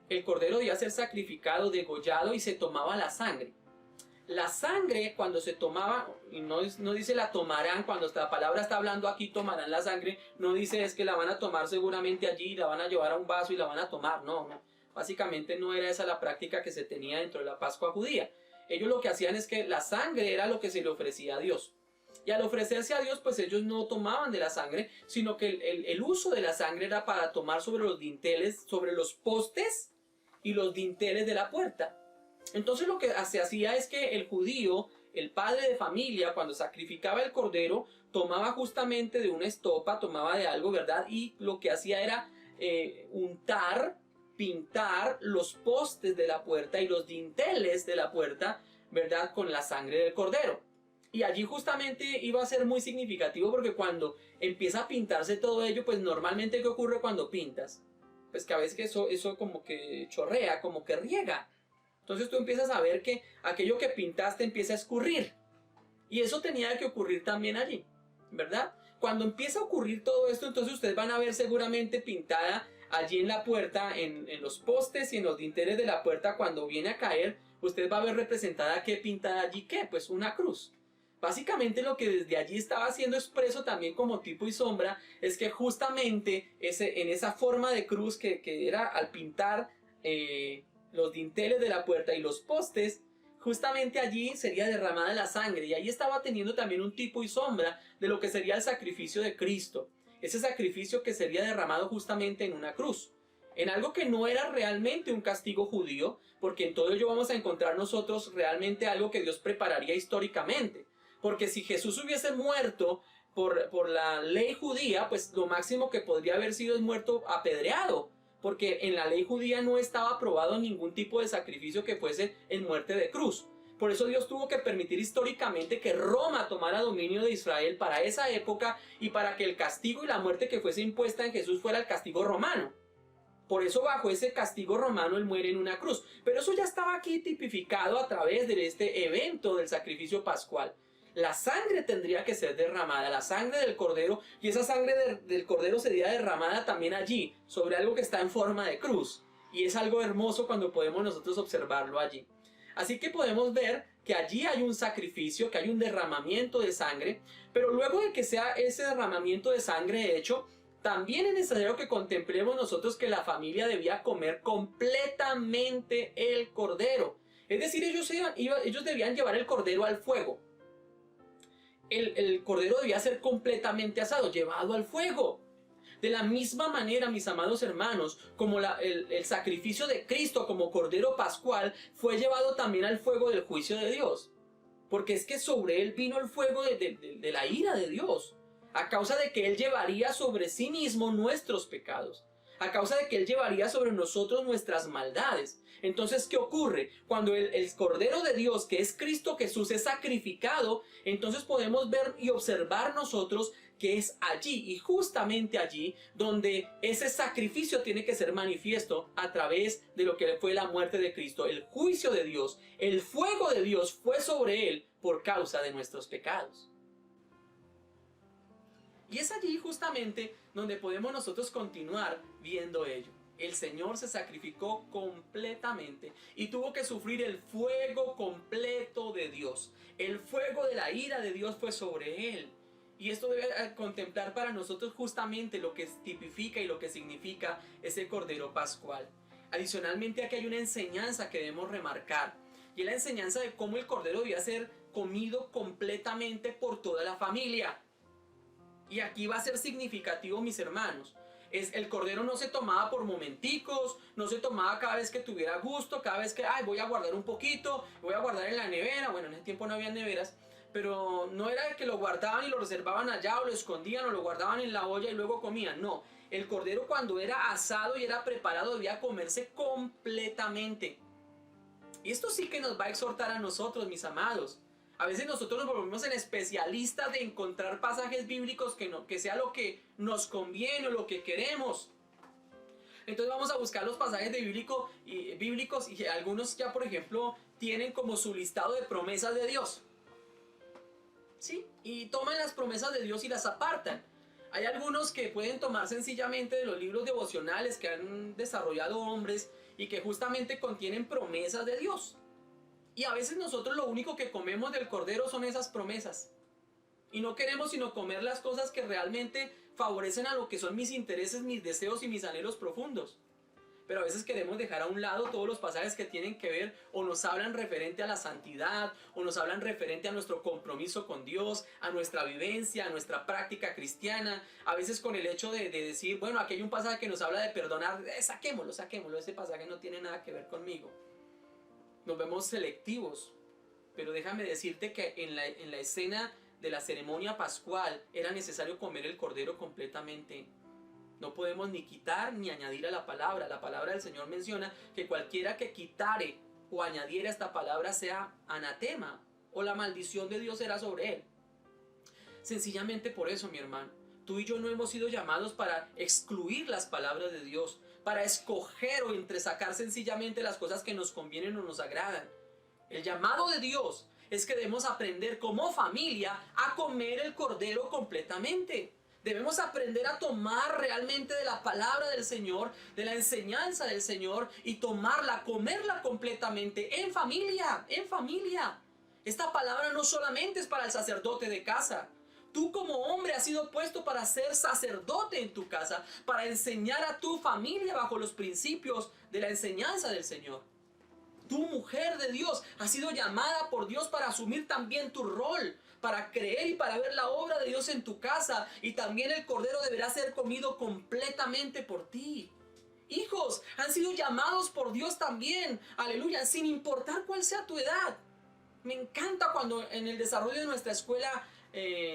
el cordero debía ser sacrificado, degollado, y se tomaba la sangre. La sangre, cuando se tomaba, y no dice la tomarán, cuando la palabra está hablando aquí tomarán la sangre, no dice es que la van a tomar seguramente allí, la van a llevar a un vaso y la van a tomar, no. Básicamente no era esa la práctica que se tenía dentro de la Pascua judía. Ellos lo que hacían es que la sangre era lo que se le ofrecía a Dios. Y al ofrecerse a Dios, pues ellos no tomaban de la sangre, sino que el uso de la sangre era para tomar sobre los dinteles, sobre los postes y los dinteles de la puerta. Entonces lo que se hacía es que el judío, el padre de familia, cuando sacrificaba el cordero, tomaba justamente de una estopa, tomaba de algo, ¿verdad? Y lo que hacía era pintar los postes de la puerta y los dinteles de la puerta, ¿verdad? Con la sangre del cordero. Y allí justamente iba a ser muy significativo, porque cuando empieza a pintarse todo ello, pues normalmente ¿qué ocurre cuando pintas? Pues que a veces eso como que chorrea, como que riega. Entonces tú empiezas a ver que aquello que pintaste empieza a escurrir. Y eso tenía que ocurrir también allí, ¿verdad? Cuando empieza a ocurrir todo esto, entonces ustedes van a ver seguramente pintada allí en la puerta, en los postes y en los dinteles de la puerta, cuando viene a caer, usted va a ver representada qué pintada allí, ¿qué? Pues una cruz. Básicamente lo que desde allí estaba siendo expreso también como tipo y sombra es que justamente en esa forma de cruz que era al pintar los dinteles de la puerta y los postes, justamente allí sería derramada la sangre, y ahí estaba teniendo también un tipo y sombra de lo que sería el sacrificio de Cristo, ese sacrificio que sería derramado justamente en una cruz, en algo que no era realmente un castigo judío, porque en todo ello vamos a encontrar nosotros realmente algo que Dios prepararía históricamente. Porque si Jesús hubiese muerto por la ley judía, pues lo máximo que podría haber sido es muerto apedreado. Porque en la ley judía no estaba aprobado ningún tipo de sacrificio que fuese en muerte de cruz. Por eso Dios tuvo que permitir históricamente que Roma tomara dominio de Israel para esa época, y para que el castigo y la muerte que fuese impuesta en Jesús fuera el castigo romano. Por eso bajo ese castigo romano Él muere en una cruz. Pero eso ya estaba aquí tipificado a través de este evento del sacrificio pascual. la sangre tendría que ser derramada, la sangre del cordero, y esa sangre del cordero sería derramada también allí, sobre algo que está en forma de cruz. Y es algo hermoso cuando podemos nosotros observarlo allí. Así que podemos ver que allí hay un sacrificio, que hay un derramamiento de sangre, pero luego de que sea ese derramamiento de sangre hecho, también es necesario que contemplemos nosotros que la familia debía comer completamente el cordero. Es decir, ellos debían llevar el cordero al fuego. El cordero debía ser completamente asado, llevado al fuego. De la misma manera, mis amados hermanos, como el sacrificio de Cristo como cordero pascual fue llevado también al fuego del juicio de Dios. Porque es que sobre él vino el fuego de la ira de Dios, a causa de que él llevaría sobre sí mismo nuestros pecados, a causa de que él llevaría sobre nosotros nuestras maldades. Entonces, ¿qué ocurre? Cuando el Cordero de Dios, que es Cristo Jesús, es sacrificado, entonces podemos ver y observar nosotros que es allí y justamente allí donde ese sacrificio tiene que ser manifiesto a través de lo que fue la muerte de Cristo. El juicio de Dios, el fuego de Dios fue sobre él por causa de nuestros pecados. Y es allí justamente donde podemos nosotros continuar viendo ello. El Señor se sacrificó completamente y tuvo que sufrir el fuego completo de Dios. El fuego de la ira de Dios fue sobre él. Y esto debe contemplar para nosotros justamente lo que tipifica y lo que significa ese Cordero Pascual. Adicionalmente, aquí hay una enseñanza que debemos remarcar. Y es la enseñanza de cómo el Cordero debía ser comido completamente por toda la familia. Y aquí va a ser significativo, mis hermanos. El cordero no se tomaba por momenticos, no se tomaba cada vez que tuviera gusto, cada vez que, voy a guardar un poquito, voy a guardar en la nevera. Bueno, en ese tiempo no había neveras, pero no era que lo guardaban y lo reservaban allá, o lo escondían, o lo guardaban en la olla y luego comían. No, el cordero cuando era asado y era preparado debía comerse completamente. Y esto sí que nos va a exhortar a nosotros, mis amados. A veces nosotros nos volvemos en especialistas de encontrar pasajes bíblicos que sea lo que nos conviene o lo que queremos. Entonces vamos a buscar los pasajes bíblicos y algunos ya, por ejemplo, tienen como su listado de promesas de Dios. ¿Sí? Y toman las promesas de Dios y las apartan. Hay algunos que pueden tomar sencillamente de los libros devocionales que han desarrollado hombres y que justamente contienen promesas de Dios. Y a veces nosotros lo único que comemos del cordero son esas promesas. Y no queremos sino comer las cosas que realmente favorecen a lo que son mis intereses, mis deseos y mis anhelos profundos. Pero a veces queremos dejar a un lado todos los pasajes que tienen que ver o nos hablan referente a la santidad, o nos hablan referente a nuestro compromiso con Dios, a nuestra vivencia, a nuestra práctica cristiana. A veces con el hecho de decir, bueno, aquí hay un pasaje que nos habla de perdonar, saquémoslo, ese pasaje no tiene nada que ver conmigo. Nos vemos selectivos, pero déjame decirte que en la escena de la ceremonia pascual era necesario comer el cordero completamente. No podemos ni quitar ni añadir a la palabra. La palabra del Señor menciona que cualquiera que quitare o añadiera esta palabra sea anatema, o la maldición de Dios será sobre él. Sencillamente por eso, mi hermano, tú y yo no hemos sido llamados para excluir las palabras de Dios, para escoger o entresacar sencillamente las cosas que nos convienen o nos agradan. El llamado de Dios es que debemos aprender como familia a comer el cordero completamente. Debemos aprender a tomar realmente de la palabra del Señor, de la enseñanza del Señor, y comerla completamente en familia, en familia. Esta palabra no solamente es para el sacerdote de casa. Tú como hombre has sido puesto para ser sacerdote en tu casa, para enseñar a tu familia bajo los principios de la enseñanza del Señor. Tu mujer de Dios ha sido llamada por Dios para asumir también tu rol, para creer y para ver la obra de Dios en tu casa, y también el cordero deberá ser comido completamente por ti. Hijos han sido llamados por Dios también, aleluya, sin importar cuál sea tu edad. Me encanta cuando en el desarrollo de nuestra escuela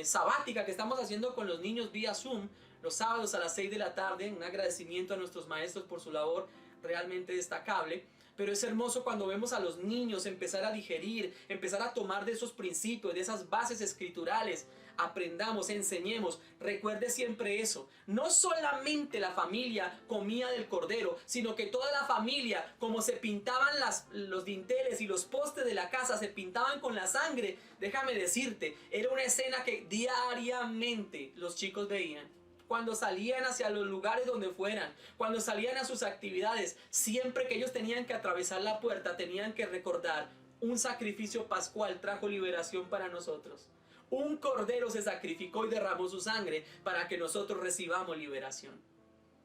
sabática que estamos haciendo con los niños vía Zoom, los sábados a las 6 de la tarde, un agradecimiento a nuestros maestros por su labor realmente destacable. Pero es hermoso cuando vemos a los niños empezar a digerir, empezar a tomar de esos principios, de esas bases escriturales. Aprendamos, enseñemos. Recuerde siempre eso. No solamente la familia comía del cordero, sino que toda la familia, como se pintaban los dinteles y los postes de la casa, se pintaban con la sangre. Déjame decirte, era una escena que diariamente los chicos veían. Cuando salían hacia los lugares donde fueran, cuando salían a sus actividades, siempre que ellos tenían que atravesar la puerta, tenían que recordar: un sacrificio pascual trajo liberación para nosotros. Un cordero se sacrificó y derramó su sangre para que nosotros recibamos liberación.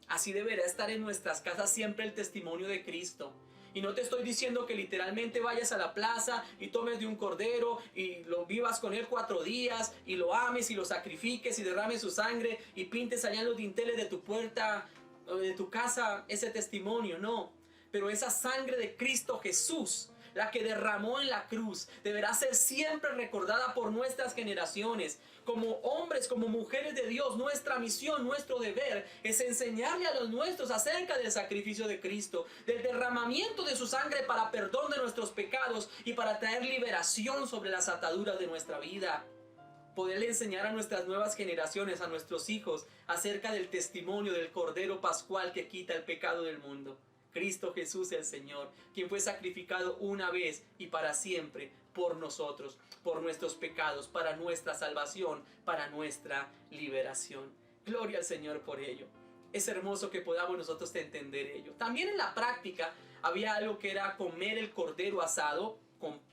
Así deberá estar en nuestras casas siempre el testimonio de Cristo. Y no te estoy diciendo que literalmente vayas a la plaza y tomes de un cordero y lo vivas con él 4 días y lo ames y lo sacrifiques y derrames su sangre y pintes allá en los dinteles de tu puerta o de tu casa ese testimonio. No, pero esa sangre de Cristo Jesús, la que derramó en la cruz, deberá ser siempre recordada por nuestras generaciones. Como hombres, como mujeres de Dios, nuestra misión, nuestro deber es enseñarle a los nuestros acerca del sacrificio de Cristo, del derramamiento de su sangre para perdón de nuestros pecados y para traer liberación sobre las ataduras de nuestra vida. Poderle enseñar a nuestras nuevas generaciones, a nuestros hijos, acerca del testimonio del Cordero Pascual que quita el pecado del mundo. Cristo Jesús el Señor, quien fue sacrificado una vez y para siempre por nosotros, por nuestros pecados, para nuestra salvación, para nuestra liberación. Gloria al Señor por ello. Es hermoso que podamos nosotros entender ello. También en la práctica había algo que era comer el cordero asado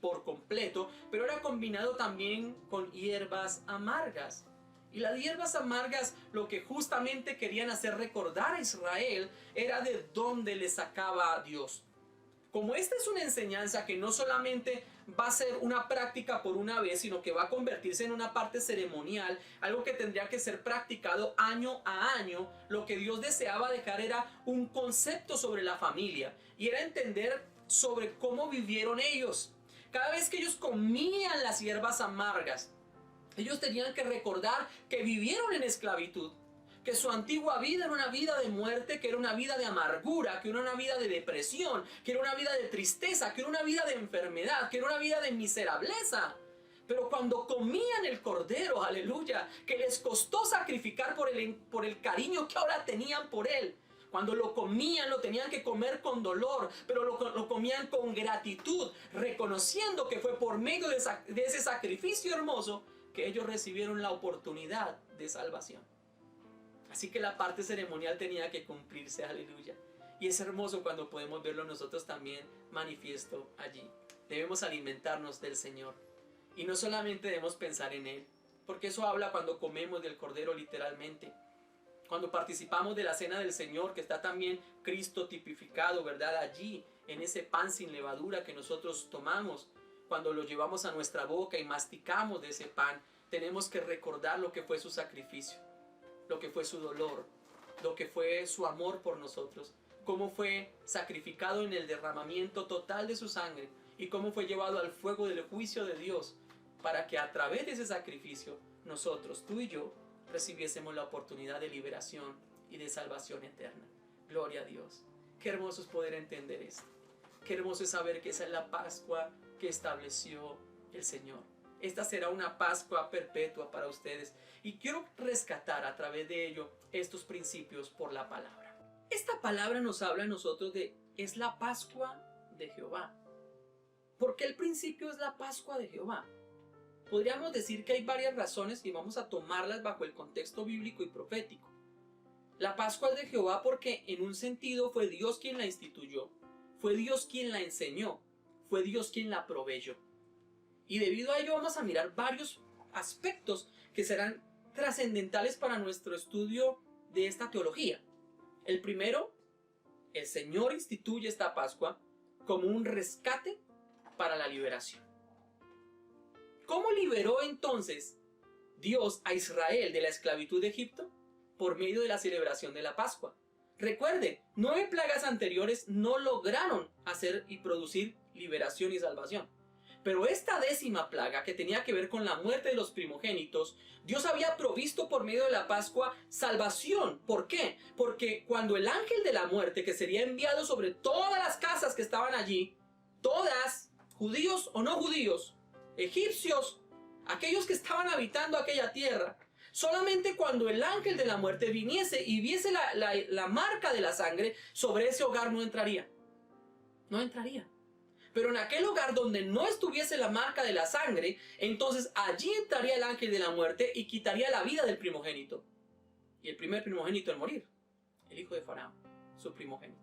por completo, pero era combinado también con hierbas amargas. Y las hierbas amargas lo que justamente querían hacer recordar a Israel era de dónde le sacaba a Dios. Como esta es una enseñanza que no solamente va a ser una práctica por una vez, sino que va a convertirse en una parte ceremonial, algo que tendría que ser practicado año a año, lo que Dios deseaba dejar era un concepto sobre la familia y era entender sobre cómo vivieron ellos. Cada vez que ellos comían las hierbas amargas, ellos tenían que recordar que vivieron en esclavitud, que su antigua vida era una vida de muerte, que era una vida de amargura, que era una vida de depresión, que era una vida de tristeza, que era una vida de enfermedad, que era una vida de miserableza. Pero cuando comían el cordero, aleluya, que les costó sacrificar por el cariño que ahora tenían por él, cuando lo comían, lo tenían que comer con dolor, pero lo comían con gratitud, reconociendo que fue por medio de ese sacrificio hermoso que ellos recibieron la oportunidad de salvación. Así que la parte ceremonial tenía que cumplirse, aleluya. Y es hermoso cuando podemos verlo nosotros también manifiesto allí. Debemos alimentarnos del Señor. Y no solamente debemos pensar en Él, porque eso habla cuando comemos del Cordero literalmente. Cuando participamos de la cena del Señor, que está también Cristo tipificado, ¿verdad? Allí, en ese pan sin levadura que nosotros tomamos. Cuando lo llevamos a nuestra boca y masticamos de ese pan, tenemos que recordar lo que fue su sacrificio, lo que fue su dolor, lo que fue su amor por nosotros, cómo fue sacrificado en el derramamiento total de su sangre y cómo fue llevado al fuego del juicio de Dios para que a través de ese sacrificio nosotros, tú y yo, recibiésemos la oportunidad de liberación y de salvación eterna. Gloria a Dios. Qué hermoso es poder entender esto. Qué hermoso es saber que esa es la Pascua que estableció el Señor. Esta será una Pascua perpetua para ustedes. Y quiero rescatar a través de ello estos principios por la palabra. Esta palabra nos habla a nosotros de, es la Pascua de Jehová. ¿Por qué el principio es la Pascua de Jehová? Podríamos decir que hay varias razones y vamos a tomarlas bajo el contexto bíblico y profético. La Pascua es de Jehová porque en un sentido fue Dios quien la instituyó, fue Dios quien la enseñó, fue Dios quien la proveyó. Y debido a ello vamos a mirar varios aspectos que serán trascendentales para nuestro estudio de esta teología. El primero, el Señor instituye esta Pascua como un rescate para la liberación. ¿Cómo liberó entonces Dios a Israel de la esclavitud de Egipto? Por medio de la celebración de la Pascua. Recuerde, 9 plagas anteriores no lograron hacer y producir liberación y salvación. Pero esta 10ª plaga, que tenía que ver con la muerte de los primogénitos, Dios había provisto por medio de la Pascua salvación. ¿Por qué? Porque cuando el ángel de la muerte, que sería enviado sobre todas las casas que estaban allí, todas, judíos o no judíos, egipcios, aquellos que estaban habitando aquella tierra, solamente cuando el ángel de la muerte viniese y viese la marca de la sangre, sobre ese hogar no entraría. No entraría. Pero en aquel hogar donde no estuviese la marca de la sangre, entonces allí entraría el ángel de la muerte y quitaría la vida del primogénito. Y el primer primogénito en morir, el hijo de Faraón, su primogénito.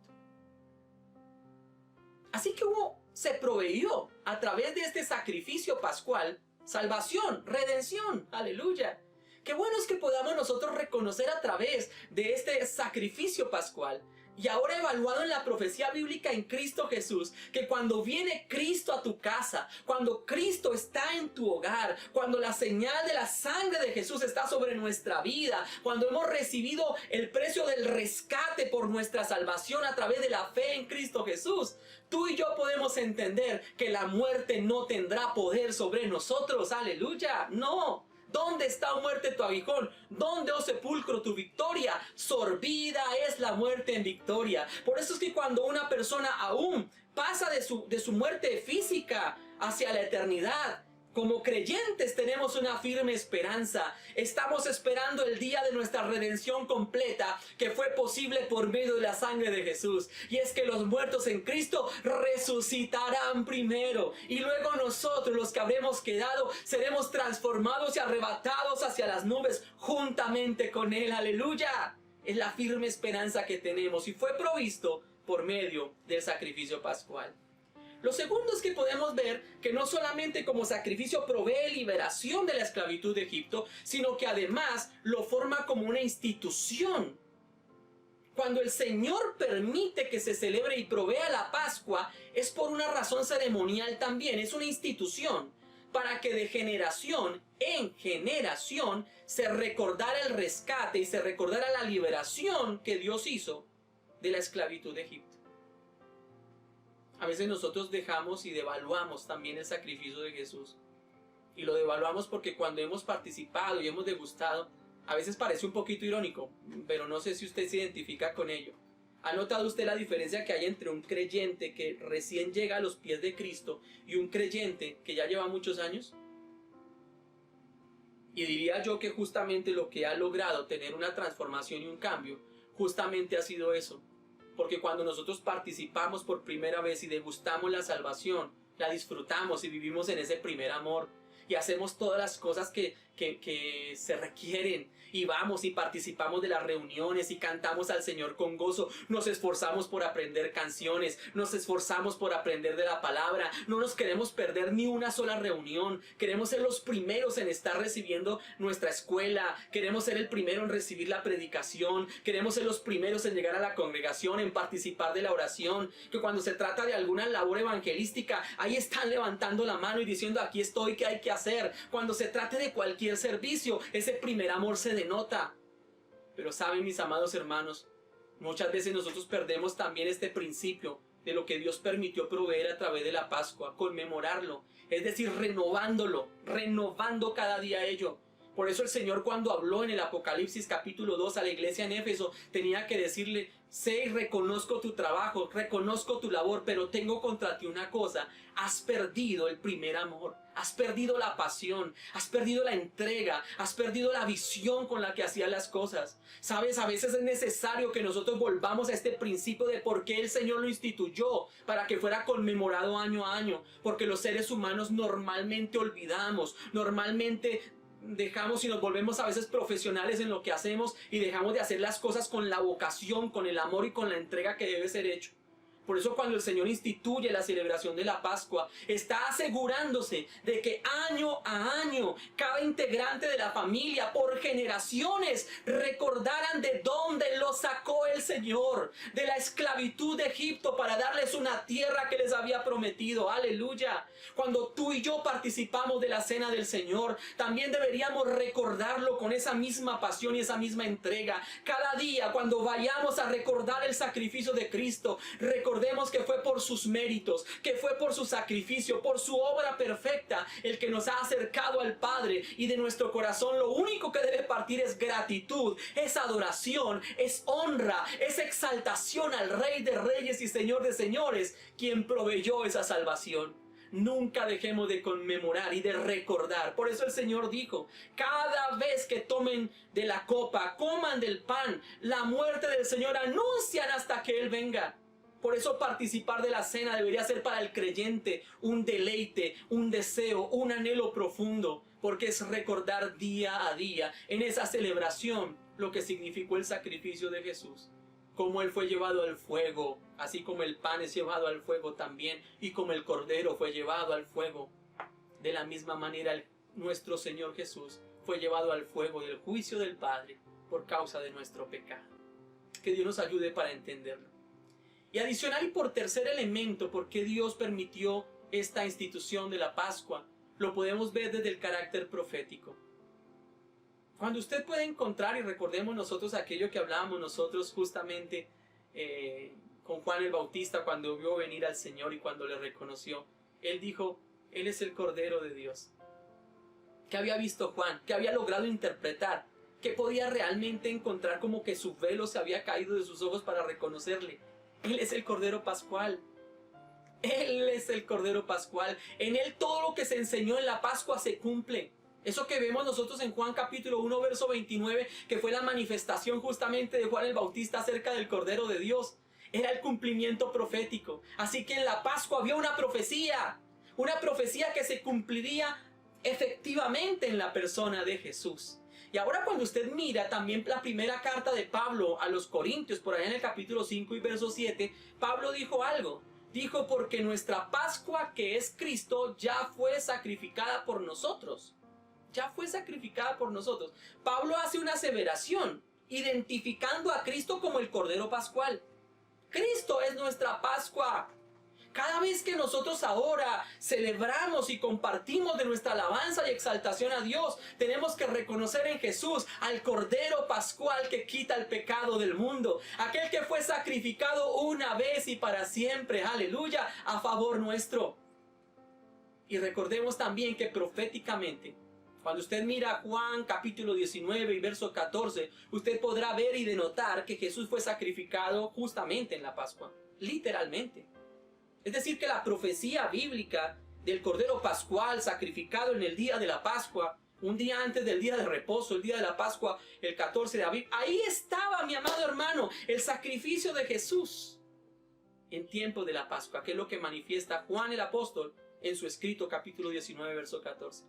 Así que se proveyó a través de este sacrificio pascual salvación, redención, aleluya. Qué bueno es que podamos nosotros reconocer a través de este sacrificio pascual y ahora evaluado en la profecía bíblica en Cristo Jesús, que cuando viene Cristo a tu casa, cuando Cristo está en tu hogar, cuando la señal de la sangre de Jesús está sobre nuestra vida, cuando hemos recibido el precio del rescate por nuestra salvación a través de la fe en Cristo Jesús, tú y yo podemos entender que la muerte no tendrá poder sobre nosotros, aleluya, no. ¿Dónde está, oh muerte, tu aguijón? ¿Dónde, oh sepulcro, tu victoria? Sorbida es la muerte en victoria. Por eso es que cuando una persona aún pasa de su muerte física hacia la eternidad, como creyentes tenemos una firme esperanza. Estamos esperando el día de nuestra redención completa, que fue posible por medio de la sangre de Jesús. Y es que los muertos en Cristo resucitarán primero. Y luego nosotros, los que habremos quedado, seremos transformados y arrebatados hacia las nubes juntamente con Él. ¡Aleluya! Es la firme esperanza que tenemos y fue provisto por medio del sacrificio pascual. Lo segundo es que podemos ver que no solamente como sacrificio provee liberación de la esclavitud de Egipto, sino que además lo forma como una institución. Cuando el Señor permite que se celebre y provea la Pascua, es por una razón ceremonial también, es una institución, para que de generación en generación se recordara el rescate y se recordara la liberación que Dios hizo de la esclavitud de Egipto. A veces nosotros dejamos y devaluamos también el sacrificio de Jesús. Y lo devaluamos porque cuando hemos participado y hemos degustado, a veces parece un poquito irónico, pero no sé si usted se identifica con ello. ¿Ha notado usted la diferencia que hay entre un creyente que recién llega a los pies de Cristo y un creyente que ya lleva muchos años? Y diría yo que justamente lo que ha logrado tener una transformación y un cambio, justamente ha sido eso. Porque cuando nosotros participamos por primera vez y degustamos la salvación, la disfrutamos y vivimos en ese primer amor y hacemos todas las cosas que se requieren y vamos y participamos de las reuniones y cantamos al Señor con gozo, nos esforzamos por aprender canciones, nos esforzamos por aprender de la palabra, no nos queremos perder ni una sola reunión, queremos ser los primeros en estar recibiendo nuestra escuela, queremos ser el primero en recibir la predicación, queremos ser los primeros en llegar a la congregación, en participar de la oración, que cuando se trata de alguna labor evangelística, ahí están levantando la mano y diciendo aquí estoy, ¿qué hay que hacer? Cuando se trate de cualquier servicio, ese primer amor se denota. Pero saben, mis amados hermanos, muchas veces nosotros perdemos también este principio de lo que Dios permitió proveer a través de la Pascua, conmemorarlo, es decir, renovando cada día ello. Por eso el Señor, cuando habló en el Apocalipsis capítulo 2 a la iglesia en Éfeso, tenía que decirle: sé y reconozco tu trabajo, reconozco tu labor, pero tengo contra ti una cosa: has perdido el primer amor, has perdido la pasión, has perdido la entrega, has perdido la visión con la que hacías las cosas. Sabes, a veces es necesario que nosotros volvamos a este principio de por qué el Señor lo instituyó, para que fuera conmemorado año a año, porque los seres humanos normalmente olvidamos, normalmente dejamos y nos volvemos a veces profesionales en lo que hacemos y dejamos de hacer las cosas con la vocación, con el amor y con la entrega que debe ser hecho. Por eso cuando el Señor instituye la celebración de la Pascua, está asegurándose de que año a año cada integrante de la familia por generaciones recordaran de dónde los sacó el Señor, de la esclavitud de Egipto, para darles una tierra que les había prometido. ¡Aleluya! Cuando tú y yo participamos de la cena del Señor, también deberíamos recordarlo con esa misma pasión y esa misma entrega. Cada día cuando vayamos a recordar el sacrificio de Cristo, recordar recordemos que fue por sus méritos, que fue por su sacrificio, por su obra perfecta, el que nos ha acercado al Padre. Y de nuestro corazón lo único que debe partir es gratitud, es adoración, es honra, es exaltación al Rey de Reyes y Señor de Señores, quien proveyó esa salvación. Nunca dejemos de conmemorar y de recordar. Por eso el Señor dijo: cada vez que tomen de la copa, coman del pan, la muerte del Señor anuncian hasta que Él venga. Por eso participar de la cena debería ser para el creyente un deleite, un deseo, un anhelo profundo, porque es recordar día a día en esa celebración lo que significó el sacrificio de Jesús. Como Él fue llevado al fuego, así como el pan es llevado al fuego también, y como el cordero fue llevado al fuego. De la misma manera nuestro Señor Jesús fue llevado al fuego del juicio del Padre por causa de nuestro pecado. Que Dios nos ayude para entenderlo. Y adicional y por tercer elemento, ¿por qué Dios permitió esta institución de la Pascua? Lo podemos ver desde el carácter profético. Cuando usted puede encontrar, y recordemos nosotros aquello que hablábamos nosotros justamente con Juan el Bautista cuando vio venir al Señor y cuando le reconoció, él dijo: Él es el Cordero de Dios. ¿Qué había visto Juan? ¿Qué había logrado interpretar? ¿Qué podía realmente encontrar? Como que su velo se había caído de sus ojos para reconocerle. Él es el Cordero Pascual. Él es el Cordero Pascual. En Él todo lo que se enseñó en la Pascua se cumple. Eso que vemos nosotros en Juan capítulo 1 verso 29, que fue la manifestación justamente de Juan el Bautista acerca del Cordero de Dios, era el cumplimiento profético. Así que en la Pascua había una profecía que se cumpliría efectivamente en la persona de Jesús. Y ahora cuando usted mira también la primera carta de Pablo a los Corintios, por allá en el capítulo 5 y verso 7, Pablo dijo algo. Dijo: porque nuestra Pascua, que es Cristo, ya fue sacrificada por nosotros. Ya fue sacrificada por nosotros. Pablo hace una aseveración, identificando a Cristo como el Cordero Pascual. Cristo es nuestra Pascua. Cada vez que nosotros ahora celebramos y compartimos de nuestra alabanza y exaltación a Dios, tenemos que reconocer en Jesús al Cordero Pascual que quita el pecado del mundo. Aquel que fue sacrificado una vez y para siempre, aleluya, a favor nuestro. Y recordemos también que proféticamente, cuando usted mira Juan capítulo 19 y verso 14, usted podrá ver y denotar que Jesús fue sacrificado justamente en la Pascua, literalmente. Es decir, que la profecía bíblica del Cordero Pascual sacrificado en el día de la Pascua, un día antes del día de reposo, el día de la Pascua, el 14 de abril, ahí estaba, mi amado hermano, el sacrificio de Jesús en tiempo de la Pascua, que es lo que manifiesta Juan el apóstol en su escrito capítulo 19, verso 14.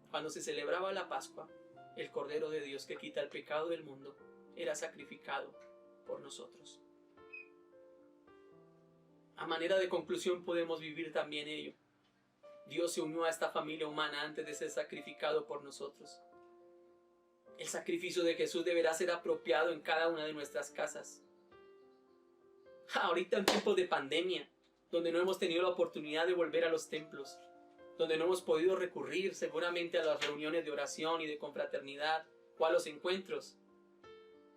Cuando se celebraba la Pascua, el Cordero de Dios que quita el pecado del mundo era sacrificado por nosotros. A manera de conclusión podemos vivir también ello. Dios se unió a esta familia humana antes de ser sacrificado por nosotros. El sacrificio de Jesús deberá ser apropiado en cada una de nuestras casas. Ahorita en tiempos de pandemia, donde no hemos tenido la oportunidad de volver a los templos, donde no hemos podido recurrir seguramente a las reuniones de oración y de confraternidad o a los encuentros,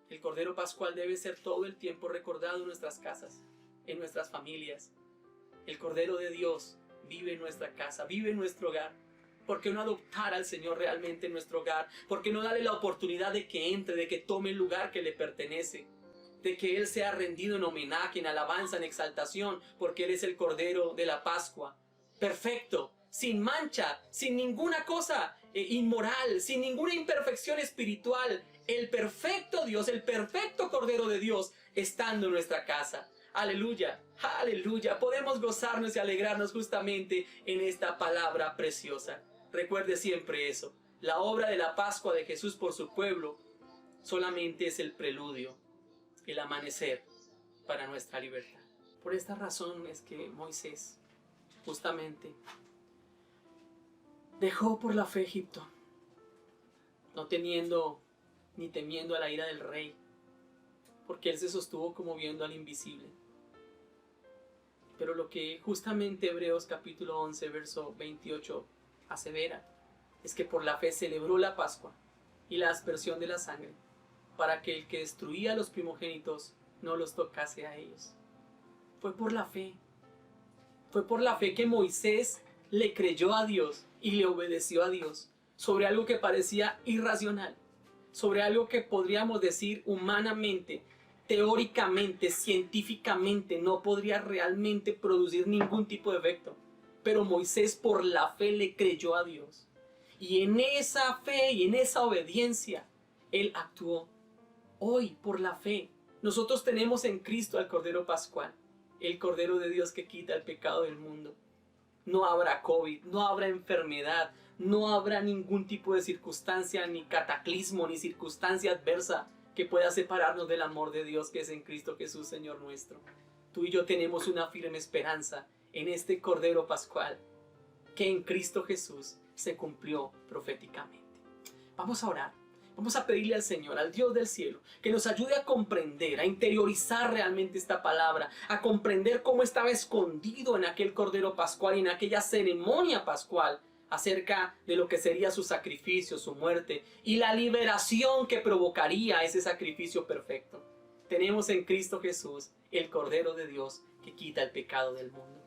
el Cordero Pascual debe ser todo el tiempo recordado en nuestras casas, en nuestras familias. El Cordero de Dios vive en nuestra casa, vive en nuestro hogar. ¿Por qué no adoptar al Señor realmente en nuestro hogar? ¿Por qué no darle la oportunidad de que entre, de que tome el lugar que le pertenece? De que Él sea rendido en homenaje, en alabanza, en exaltación, porque Él es el Cordero de la Pascua. Perfecto, sin mancha, sin ninguna cosa inmoral, sin ninguna imperfección espiritual. El perfecto Dios, el perfecto Cordero de Dios, estando en nuestra casa. Aleluya, aleluya. Podemos gozarnos y alegrarnos justamente en esta palabra preciosa. Recuerde siempre eso. La obra de la Pascua de Jesús por su pueblo solamente es el preludio, el amanecer para nuestra libertad. Por esta razón es que Moisés justamente dejó por la fe Egipto, no teniendo ni temiendo a la ira del rey, porque él se sostuvo como viendo al invisible. Pero lo que justamente Hebreos capítulo 11 verso 28 asevera es que por la fe celebró la Pascua y la aspersión de la sangre, para que el que destruía a los primogénitos no los tocase a ellos. Fue por la fe. Fue por la fe que Moisés le creyó a Dios y le obedeció a Dios sobre algo que parecía irracional, sobre algo que podríamos decir humanamente, teóricamente, científicamente no podría realmente producir ningún tipo de efecto. Pero Moisés por la fe le creyó a Dios. Y en esa fe y en esa obediencia, él actuó. Hoy, por la fe, nosotros tenemos en Cristo al Cordero Pascual, el Cordero de Dios que quita el pecado del mundo. No habrá COVID, no habrá enfermedad, no habrá ningún tipo de circunstancia, ni cataclismo, ni circunstancia adversa que pueda separarnos del amor de Dios que es en Cristo Jesús, Señor nuestro. Tú y yo tenemos una firme esperanza en este Cordero Pascual que en Cristo Jesús se cumplió proféticamente. Vamos a orar. Vamos a pedirle al Señor, al Dios del cielo, que nos ayude a comprender, a interiorizar realmente esta palabra, a comprender cómo estaba escondido en aquel Cordero Pascual y en aquella ceremonia pascual acerca de lo que sería su sacrificio, su muerte y la liberación que provocaría ese sacrificio perfecto. Tenemos en Cristo Jesús el Cordero de Dios que quita el pecado del mundo.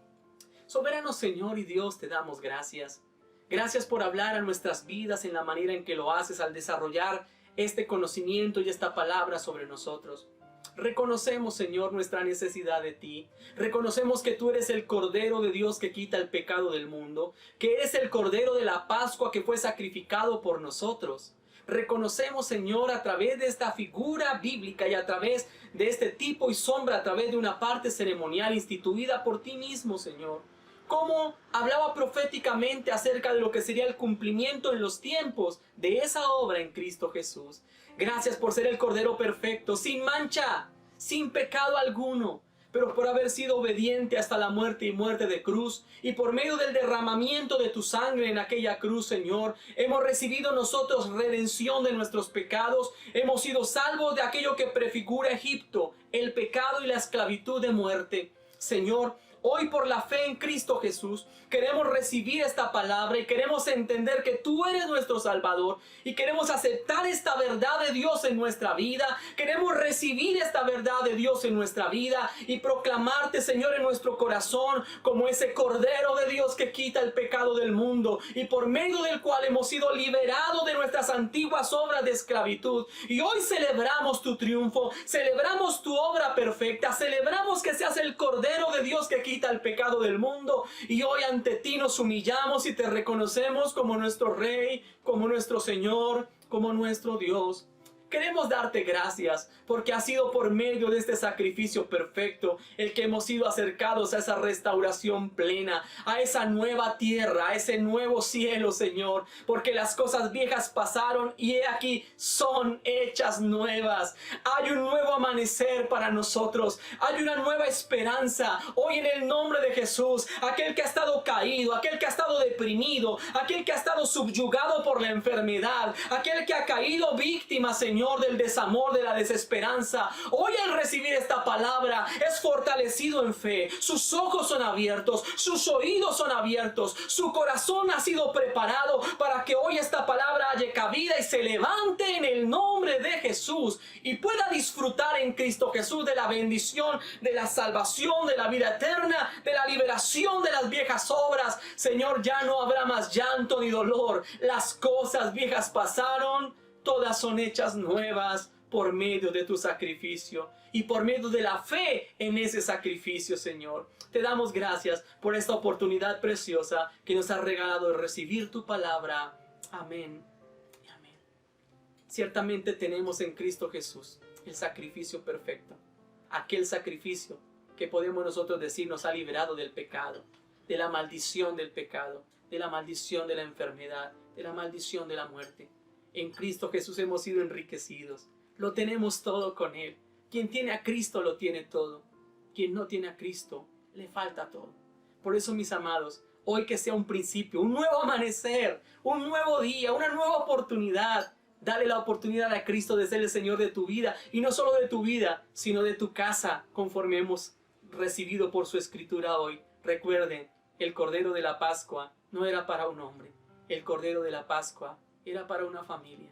Soberano Señor y Dios, te damos gracias. Gracias por hablar a nuestras vidas en la manera en que lo haces al desarrollar este conocimiento y esta palabra sobre nosotros. Reconocemos, Señor, nuestra necesidad de ti. Reconocemos que tú eres el Cordero de Dios que quita el pecado del mundo, que eres el Cordero de la Pascua que fue sacrificado por nosotros. Reconocemos, Señor, a través de esta figura bíblica y a través de este tipo y sombra, a través de una parte ceremonial instituida por ti mismo, Señor, cómo hablaba proféticamente acerca de lo que sería el cumplimiento en los tiempos de esa obra en Cristo Jesús. Gracias por ser el Cordero perfecto, sin mancha, sin pecado alguno, pero por haber sido obediente hasta la muerte y muerte de cruz, y por medio del derramamiento de tu sangre en aquella cruz, Señor, hemos recibido nosotros redención de nuestros pecados, hemos sido salvos de aquello que prefigura Egipto, el pecado y la esclavitud de muerte. Señor, hoy por la fe en Cristo Jesús queremos recibir esta palabra y queremos entender que tú eres nuestro Salvador y queremos aceptar esta verdad de Dios en nuestra vida. Queremos recibir esta verdad de Dios en nuestra vida y proclamarte, Señor, en nuestro corazón como ese Cordero de Dios que quita el pecado del mundo y por medio del cual hemos sido liberados de nuestras antiguas obras de esclavitud. Y hoy celebramos tu triunfo, celebramos tu obra perfecta, celebramos que seas el Cordero de Dios que quita el pecado del mundo, y hoy ante ti nos humillamos y te reconocemos como nuestro Rey, como nuestro Señor, como nuestro Dios. Queremos darte gracias porque ha sido por medio de este sacrificio perfecto el que hemos sido acercados a esa restauración plena, a esa nueva tierra, a ese nuevo cielo, Señor, porque las cosas viejas pasaron y he aquí son hechas nuevas. Hay un nuevo amanecer para nosotros, hay una nueva esperanza. Hoy en el nombre de Jesús, aquel que ha estado caído, aquel que ha estado deprimido, aquel que ha estado subyugado por la enfermedad, aquel que ha caído víctima, Señor, del desamor, de la desesperanza, hoy al recibir esta palabra es fortalecido en fe. Sus ojos son abiertos, sus oídos son abiertos, su corazón ha sido preparado para que hoy esta palabra haya cabida y se levante en el nombre de Jesús y pueda disfrutar en Cristo Jesús de la bendición, de la salvación, de la vida eterna, de la liberación de las viejas obras. Señor, ya no habrá más llanto ni dolor. Las cosas viejas pasaron, todas son hechas nuevas por medio de tu sacrificio y por medio de la fe en ese sacrificio, Señor. Te damos gracias por esta oportunidad preciosa que nos has regalado de recibir tu palabra. Amén y amén. Ciertamente tenemos en Cristo Jesús el sacrificio perfecto. Aquel sacrificio que podemos nosotros decir nos ha liberado del pecado, de la maldición del pecado, de la maldición de la enfermedad, de la maldición de la muerte. En Cristo Jesús hemos sido enriquecidos. Lo tenemos todo con Él. Quien tiene a Cristo lo tiene todo. Quien no tiene a Cristo le falta todo. Por eso, mis amados, hoy que sea un principio, un nuevo amanecer, un nuevo día, una nueva oportunidad. Dale la oportunidad a Cristo de ser el Señor de tu vida. Y no solo de tu vida, sino de tu casa, conforme hemos recibido por su Escritura hoy. Recuerden, el Cordero de la Pascua no era para un hombre. El Cordero de la Pascua era para una familia,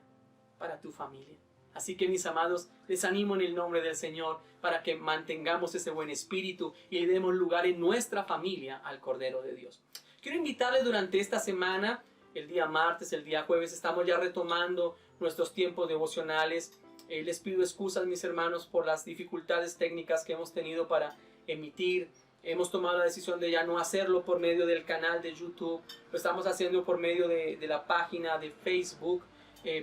para tu familia. Así que mis amados, les animo en el nombre del Señor para que mantengamos ese buen espíritu y le demos lugar en nuestra familia al Cordero de Dios. Quiero invitarles durante esta semana, el día martes, el día jueves, estamos ya retomando nuestros tiempos devocionales. Les pido excusas, mis hermanos, por las dificultades técnicas que hemos tenido para emitir. Hemos tomado la decisión de ya no hacerlo por medio del canal de YouTube. Lo estamos haciendo por medio de la página de Facebook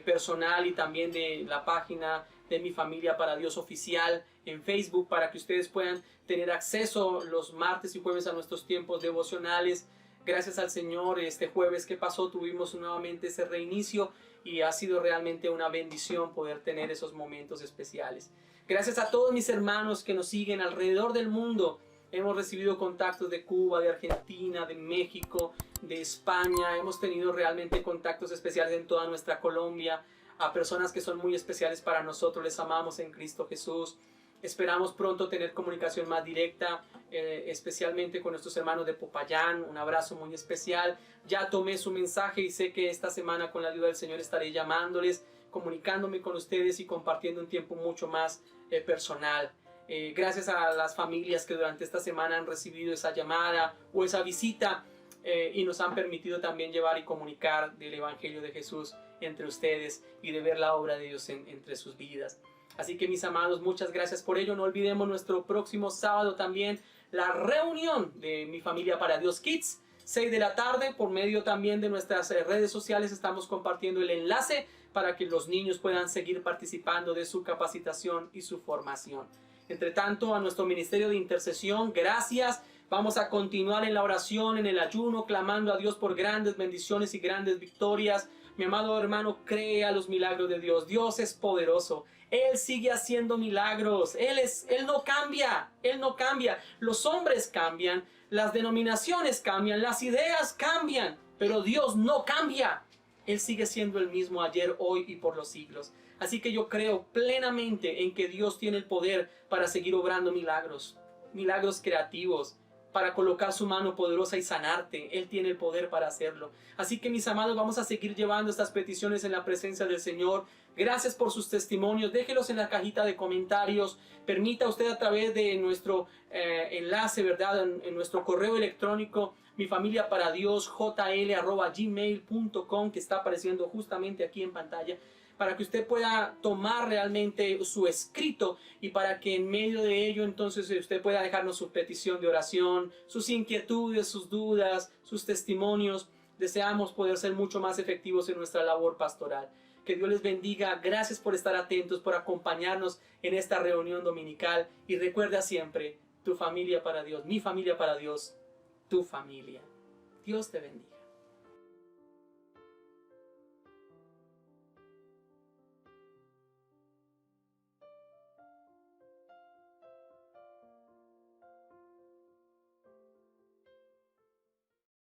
personal y también de la página de Mi Familia para Dios oficial en Facebook, para que ustedes puedan tener acceso los martes y jueves a nuestros tiempos devocionales. Gracias al Señor, este jueves que pasó tuvimos nuevamente ese reinicio y ha sido realmente una bendición poder tener esos momentos especiales. Gracias a todos mis hermanos que nos siguen alrededor del mundo. Hemos recibido contactos de Cuba, de Argentina, de México, de España. Hemos tenido realmente contactos especiales en toda nuestra Colombia. A personas que son muy especiales para nosotros, les amamos en Cristo Jesús. Esperamos pronto tener comunicación más directa, especialmente con nuestros hermanos de Popayán. Un abrazo muy especial. Ya tomé su mensaje y sé que esta semana con la ayuda del Señor estaré llamándoles, comunicándome con ustedes y compartiendo un tiempo mucho más personal. Gracias a las familias que durante esta semana han recibido esa llamada o esa visita y nos han permitido también llevar y comunicar del Evangelio de Jesús entre ustedes y de ver la obra de Dios entre sus vidas. Así que mis amados, muchas gracias por ello. No olvidemos nuestro próximo sábado también la reunión de Mi Familia para Dios Kids, 6 de la tarde, por medio también de nuestras redes sociales estamos compartiendo el enlace para que los niños puedan seguir participando de su capacitación y su formación. Entre tanto, a nuestro ministerio de intercesión, gracias. Vamos a continuar en la oración, en el ayuno, clamando a Dios por grandes bendiciones y grandes victorias. Mi amado hermano, cree a los milagros de Dios. Dios es poderoso. Él sigue haciendo milagros. Él no cambia. Él no cambia. Los hombres cambian. Las denominaciones cambian. Las ideas cambian. Pero Dios no cambia. Él sigue siendo el mismo ayer, hoy y por los siglos. Así que yo creo plenamente en que Dios tiene el poder para seguir obrando milagros. Milagros creativos. Para colocar su mano poderosa y sanarte. Él tiene el poder para hacerlo. Así que mis amados, vamos a seguir llevando estas peticiones en la presencia del Señor. Gracias por sus testimonios. Déjelos en la cajita de comentarios. Permita usted a través de nuestro enlace, ¿verdad? En nuestro correo electrónico, mifamiliaparadios.jl@gmail.com, que está apareciendo justamente aquí en pantalla, para que usted pueda tomar realmente su escrito y para que en medio de ello entonces usted pueda dejarnos su petición de oración, sus inquietudes, sus dudas, sus testimonios. Deseamos poder ser mucho más efectivos en nuestra labor pastoral. Que Dios les bendiga. Gracias por estar atentos, por acompañarnos en esta reunión dominical. Y recuerda siempre, tu familia para Dios, mi familia para Dios, tu familia. Dios te bendiga.